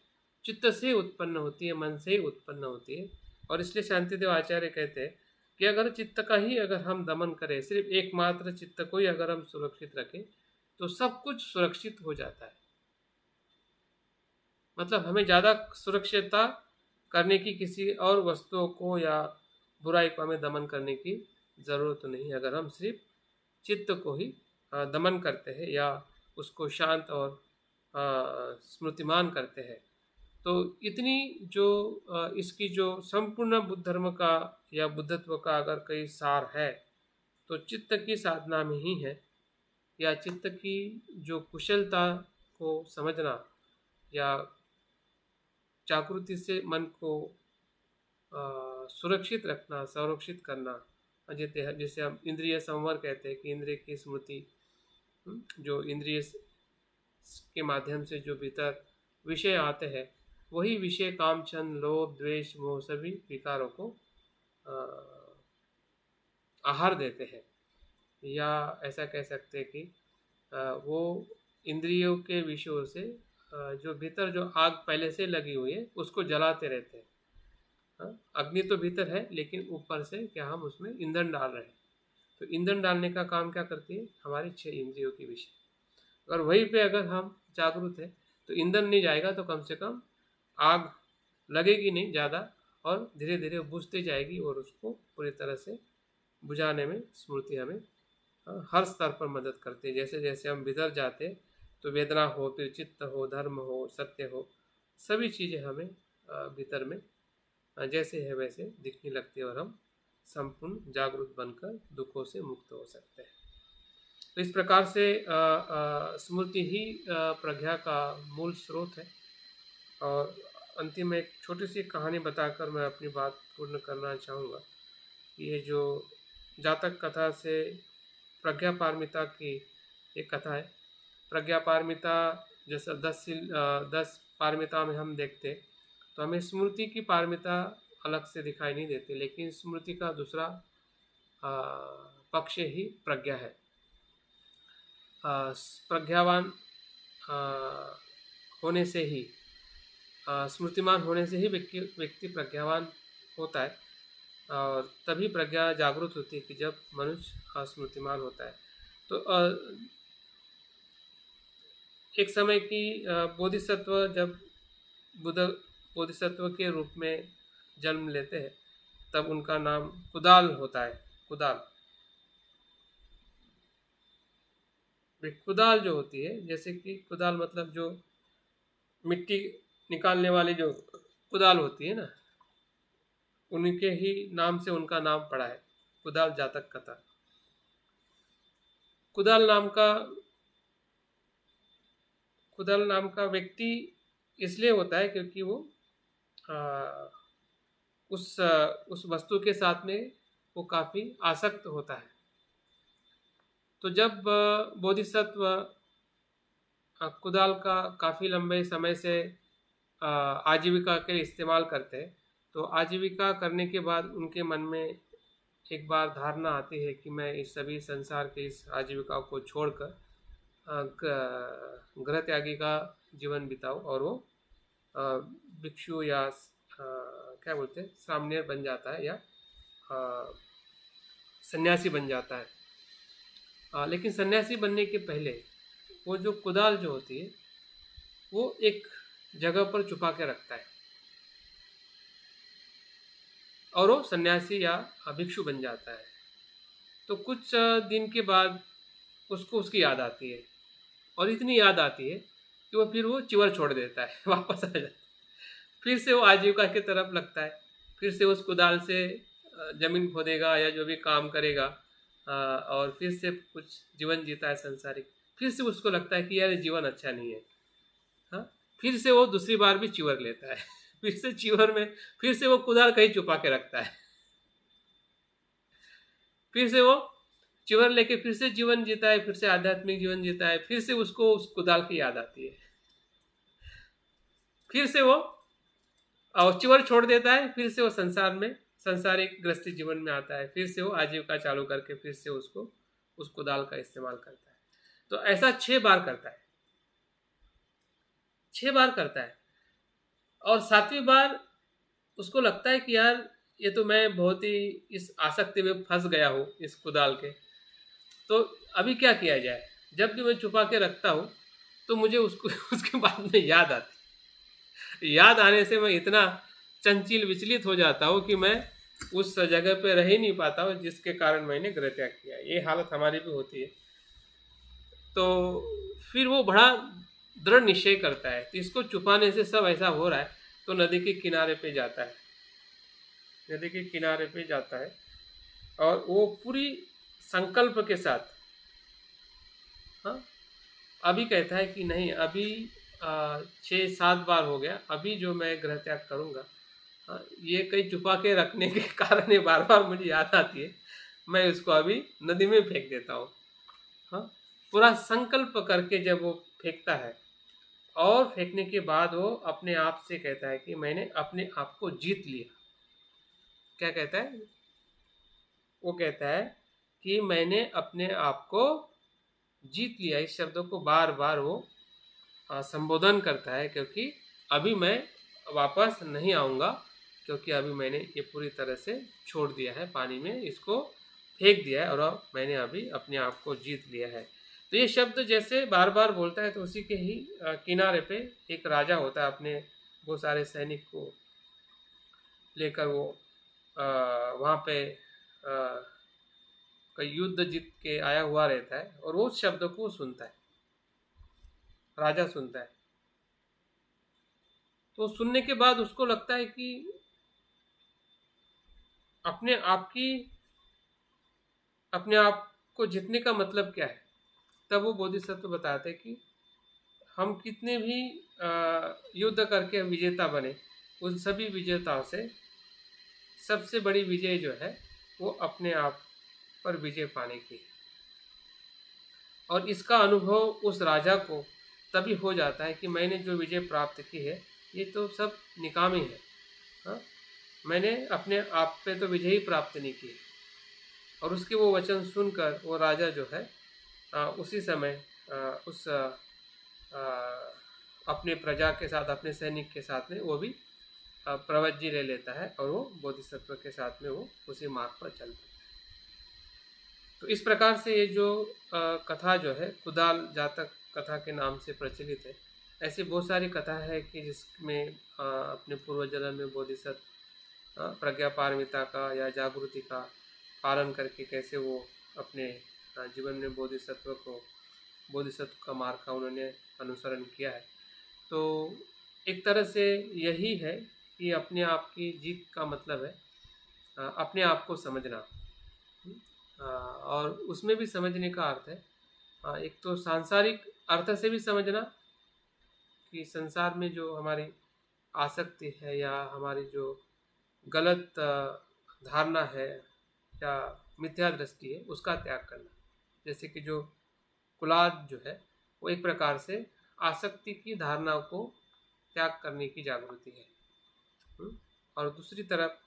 चित्त से उत्पन्न होती है, मन से ही उत्पन्न होती है। और इसलिए शांतिदेव आचार्य कहते हैं कि अगर चित्त का ही अगर हम दमन करें, सिर्फ एकमात्र चित्त को ही अगर हम सुरक्षित रखें, तो सब कुछ सुरक्षित हो जाता है। मतलब हमें ज़्यादा सुरक्षितता करने की किसी और वस्तुओं को या बुराई को हमें दमन करने की ज़रूरत नहीं, अगर हम सिर्फ चित्त को ही दमन करते हैं या उसको शांत और स्मृतिमान करते हैं। तो इतनी जो इसकी जो संपूर्ण बुद्ध धर्म का या बुद्धत्व का अगर कोई सार है, तो चित्त की साधना में ही है, या चित्त की जो कुशलता को समझना या जागृति से मन को सुरक्षित रखना, संरक्षित करना, जिसे हम इंद्रिय संवर कहते हैं कि इंद्रिय की स्मृति, जो इंद्रिय के माध्यम से जो भीतर विषय आते हैं, वही विषय काम, छंद, लोभ, द्वेष, मोह सभी विकारों को आहार देते हैं, या ऐसा कह सकते हैं कि वो इंद्रियों के विषयों से जो भीतर जो आग पहले से लगी हुई है उसको जलाते रहते हैं। अग्नि तो भीतर है, लेकिन ऊपर से क्या हम उसमें ईंधन डाल रहे हैं। तो ईंधन डालने का काम क्या करती है? हमारी 6 इंद्रियों की विषय। अगर वहीं पे अगर हम जागरूक है, तो ईंधन नहीं जाएगा, तो कम से कम आग लगेगी नहीं ज़्यादा, और धीरे धीरे बुझती जाएगी, और उसको पूरी तरह से बुझाने में स्मृति हमें हर स्तर पर मदद करती है। जैसे जैसे हम भीतर जाते हैं, तो वेदना हो, फिर चित्त हो, धर्म हो, सत्य हो, सभी चीज़ें हमें भीतर में जैसे है वैसे दिखने लगती है, और हम संपूर्ण जागरूक बनकर दुखों से मुक्त हो सकते हैं। तो इस प्रकार से स्मृति ही प्रज्ञा का मूल स्रोत है। और अंतिम में एक छोटी सी कहानी बताकर मैं अपनी बात पूर्ण करना चाहूँगा। ये जो जातक कथा से प्रज्ञा पारमिता की एक कथा है। प्रज्ञा पारमिता जैसे 10 पारमिता में हम देखते, तो हमें स्मृति की पारमिता अलग से दिखाई नहीं देती, लेकिन स्मृति का दूसरा पक्ष ही प्रज्ञा है। प्रज्ञावान होने से ही, स्मृतिमान होने से ही व्यक्ति प्रज्ञावान होता है, और तभी प्रज्ञा जागृत होती है कि जब मनुष्य स्मृतिमान होता है। तो एक समय की बोधिसत्व जब बुद्ध बोधिसत्व के रूप में जन्म लेते हैं, तब उनका नाम कुदाल होता है। कुदाल कुदाल जो होती है, जैसे कि कुदाल मतलब जो मिट्टी निकालने वाली जो कुदाल होती है ना, उनके ही नाम से उनका नाम पड़ा है, कुदाल जातक कथा। कुदाल नाम का कुदाल नाम का व्यक्ति इसलिए होता है क्योंकि वो आ, उस वस्तु के साथ में वो काफ़ी आसक्त होता है। तो जब बोधिसत्व कुदाल का काफ़ी लंबे समय से आजीविका के लिए इस्तेमाल करते हैं, तो आजीविका करने के बाद उनके मन में एक बार धारणा आती है कि मैं इस सभी संसार के इस आजीविका को छोड़कर गृह त्यागी का जीवन बिताऊं, और वो भिक्षु या क्या बोलते हैं, सामने बन जाता है या सन्यासी बन जाता है। लेकिन सन्यासी बनने के पहले वो जो कुदाल जो होती है वो एक जगह पर छुपा के रखता है, और वो सन्यासी या भिक्षु बन जाता है। तो कुछ दिन के बाद उसको उसकी याद आती है, और इतनी याद आती है कि वो चिवर छोड़ देता है, वापस आ जाता है। फिर से वो आजीविका की तरफ लगता है, फिर से उस कुदाल से जमीन खोदेगा या जो भी काम करेगा, और फिर से कुछ जीवन जीता है संसारिक। फिर से उसको लगता है कि यार जीवन अच्छा नहीं है। हाँ, फिर से वो दूसरी बार भी चिवर लेता है फिर से चिवर में फिर से वो कुदाल कहीं छुपा के रखता है, फिर से वो चिवर लेके फिर से जीवन जीता है, फिर से आध्यात्मिक जीवन जीता है, फिर से उसको उस कुदाल की याद आती है, फिर से वो और चिवर छोड़ देता है, फिर से वो संसार में संसारिक गृहस्थी जीवन में आता है, फिर से वो आजीविका चालू करके फिर से उसको उस कुदाल का इस्तेमाल करता है। तो ऐसा 6 बार करता है, 6 बार करता है, और 7वीं बार उसको लगता है कि यार ये तो मैं बहुत ही इस आसक्ति में फंस गया हूँ इस कुदाल के, तो अभी क्या किया जाए। जब भी मैं छुपा के रखता हूँ तो मुझे उसको उसके बाद में याद आती, याद आने से मैं इतना चंचल विचलित हो जाता हूँ कि मैं उस जगह पे रह ही नहीं पाता हूँ जिसके कारण मैंने गृह त्याग किया। ये हालत हमारी भी होती है। तो फिर वो बड़ा दृढ़ निश्चय करता है कि इसको छुपाने से सब ऐसा हो रहा है, तो नदी के किनारे पे जाता है, नदी के किनारे पे जाता है, और वो पूरी संकल्प के साथ, हाँ, अभी कहता है कि नहीं, अभी 6-7 बार हो गया, अभी जो मैं गृह त्याग करूँगा, हाँ, ये कहीं छुपा के रखने के कारण ये बार बार मुझे याद आती है, मैं उसको अभी नदी में फेंक देता हूँ। हाँ, पूरा संकल्प करके जब वो फेंकता है, और फेंकने के बाद वो अपने आप से कहता है कि मैंने अपने आप को जीत लिया। क्या कहता है? वो कहता है कि मैंने अपने आप को जीत लिया। इस शब्दों को बार बार वो संबोधन करता है, क्योंकि अभी मैं वापस नहीं आऊँगा, क्योंकि अभी मैंने ये पूरी तरह से छोड़ दिया है, पानी में इसको फेंक दिया है, और अब मैंने अभी अपने आप को जीत लिया है। तो ये शब्द जैसे बार बार बोलता है, तो उसी के ही किनारे पे एक राजा होता है, अपने बहुत सारे सैनिक को लेकर वो वहाँ पे कोई युद्ध जीत के आया हुआ रहता है, और वो उस शब्द को सुनता है, राजा सुनता है। तो सुनने के बाद उसको लगता है कि अपने आप की अपने आप को जीतने का मतलब क्या है। तब वो बोधिसत्व बताते हैं कि हम कितने भी युद्ध करके विजेता बने, उन सभी विजेताओं से सबसे बड़ी विजय जो है वो अपने आप पर विजय पाने की है। और इसका अनुभव उस राजा को तभी हो जाता है कि मैंने जो विजय प्राप्त की है ये तो सब निकामी है। हाँ, मैंने अपने आप पे तो विजय ही प्राप्त नहीं की है। और उसके वो वचन सुनकर वो राजा जो है उसी समय उस अपने प्रजा के साथ, अपने सैनिक के साथ में वो भी प्रवज्जी ले लेता है, और वो बोधिसत्व के साथ में वो उसी मार्ग पर चल पड़ता है। तो इस प्रकार से ये जो कथा जो है कुदाल जातक कथा के नाम से प्रचलित है। ऐसी बहुत सारी कथा है कि जिसमें अपने पूर्व जन्म में बोधिसत्व प्रज्ञा पारमिता का या जागृति का पालन करके कैसे वो अपने जीवन में बोधिसत्व को बोधिसत्व का मार्ग का उन्होंने अनुसरण किया है। तो एक तरह से यही है कि अपने आप की जीत का मतलब है अपने आप को समझना। और उसमें भी समझने का अर्थ है एक तो सांसारिक अर्थ से भी समझना कि संसार में जो हमारी आसक्ति है या हमारी जो गलत धारणा है या मिथ्या दृष्टि है उसका त्याग करना। जैसे कि जो कुलाद जो है वो एक प्रकार से आसक्ति की धारणा को त्याग करने की जागृति है। और दूसरी तरफ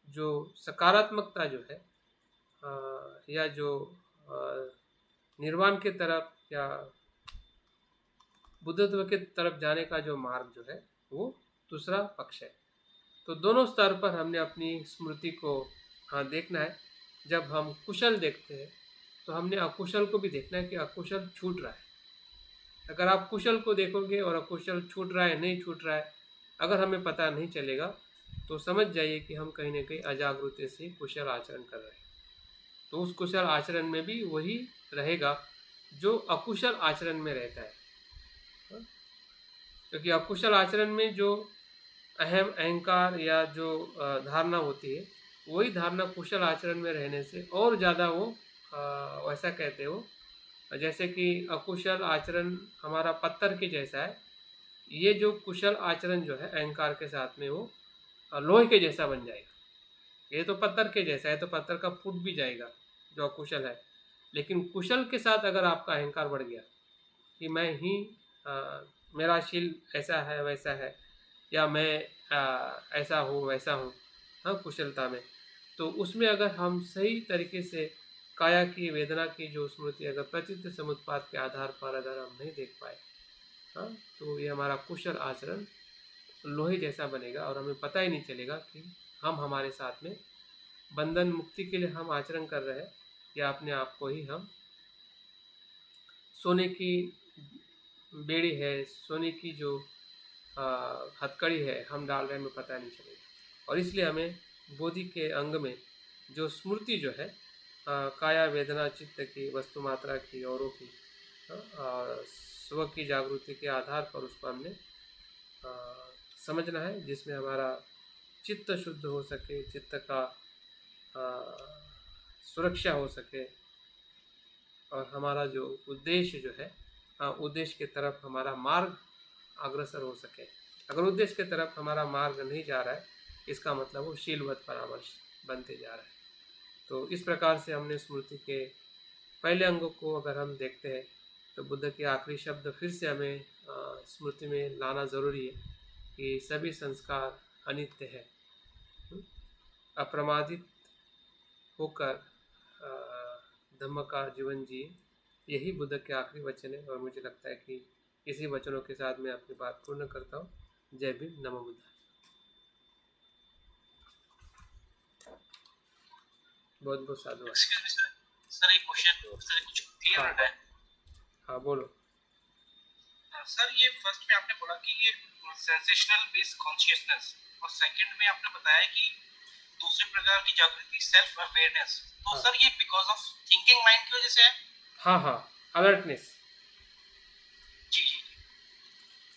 जो सकारात्मकता जो है या जो निर्वाण के तरफ या बुद्धत्व के तरफ जाने का जो मार्ग जो है वो दूसरा पक्ष है। तो दोनों स्तर पर हमने अपनी स्मृति को देखना है। जब हम कुशल देखते हैं तो हमने अकुशल को भी देखना है कि अकुशल छूट रहा है। अगर आप कुशल को देखोगे और अकुशल छूट रहा है नहीं छूट रहा है अगर हमें पता नहीं चलेगा तो समझ जाइए कि हम कहीं ना कहीं अजागरूकता से कुशल आचरण कर रहे हैं। तो उस कुशल आचरण में भी वही रहेगा जो अकुशल आचरण में रहता है। क्योंकि अकुशल आचरण में जो अहंकार या जो धारणा होती है वही धारणा कुशल आचरण में रहने से और ज़्यादा वो वैसा कहते हो जैसे कि अकुशल आचरण हमारा पत्थर के जैसा है। ये जो कुशल आचरण जो है अहंकार के साथ में वो लोहे के जैसा बन जाएगा। ये तो पत्थर के जैसा है तो पत्थर का फूट भी जाएगा जो अकुशल है। लेकिन कुशल के साथ अगर आपका अहंकार बढ़ गया कि मैं ही मेरा शील ऐसा है वैसा है या मैं ऐसा हूँ वैसा हूँ कुशलता में, तो उसमें अगर हम सही तरीके से काया की वेदना की जो स्मृति अगर प्रचित्त समुत्पाद के आधार पर अगर हम नहीं देख पाए तो ये हमारा कुशल आचरण लोहे जैसा बनेगा और हमें पता ही नहीं चलेगा कि हम हमारे साथ में बंधन मुक्ति के लिए हम आचरण कर रहे हैं या अपने आप को ही हम सोने की बेड़ी है, सोने की जो हथकड़ी है हम डाल रहे हैं हमें पता नहीं चलेगा। और इसलिए हमें बोधि के अंग में जो स्मृति जो है काया वेदना चित्त की वस्तु मात्रा की औरों की और स्व की जागृति के आधार पर उसको हमने समझना है जिसमें हमारा चित्त शुद्ध हो सके, चित्त का सुरक्षा हो सके और हमारा जो उद्देश्य जो है उद्देश्य की तरफ हमारा मार्ग अग्रसर हो सके। अगर उद्देश्य की तरफ हमारा मार्ग नहीं जा रहा है इसका मतलब वो शीलवत परामर्श बनते जा रहा है। तो इस प्रकार से हमने स्मृति के पहले अंगों को अगर हम देखते हैं तो बुद्ध के आखिरी शब्द फिर से हमें स्मृति में लाना ज़रूरी है कि सभी संस्कार अनित्य है। अप्रमादित होकर धम्म का जीवन जिए, यही बुद्ध के आखिरी वचन है। और मुझे लगता है कि इसी वचनों के साथ मैं अपनी बात पूर्ण करता हूँ। जय भीम, नमो बुद्धाय। बहुत बहुत साधुवाद। सर एक क्वेश्चन सर कुछ क्लियर हो रहा है? हाँ बोलो सर। ये फर्स्ट में आपने बोला कि ये सेंसेशनल बेस्ड कॉन्शियसनेस और सेकंड में आपने बताया कि दूसरे प्रकार की जागृति सेल्फ अवेयरनेस। तो सर ये बिकॉज ऑफ थिंकिंग माइंड की वजह से है? हाँ अलर्टनेस। जी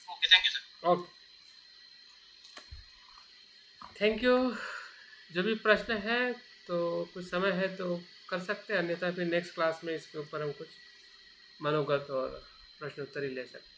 okay, thank you sir. Okay thank you. जो भी प्रश्न है तो कुछ समय है तो कर सकते हैं, अन्यथा फिर नेक्स्ट क्लास में इसके ऊपर हम कुछ मनोगत और प्रश्नोत्तरी ले सकते हैं।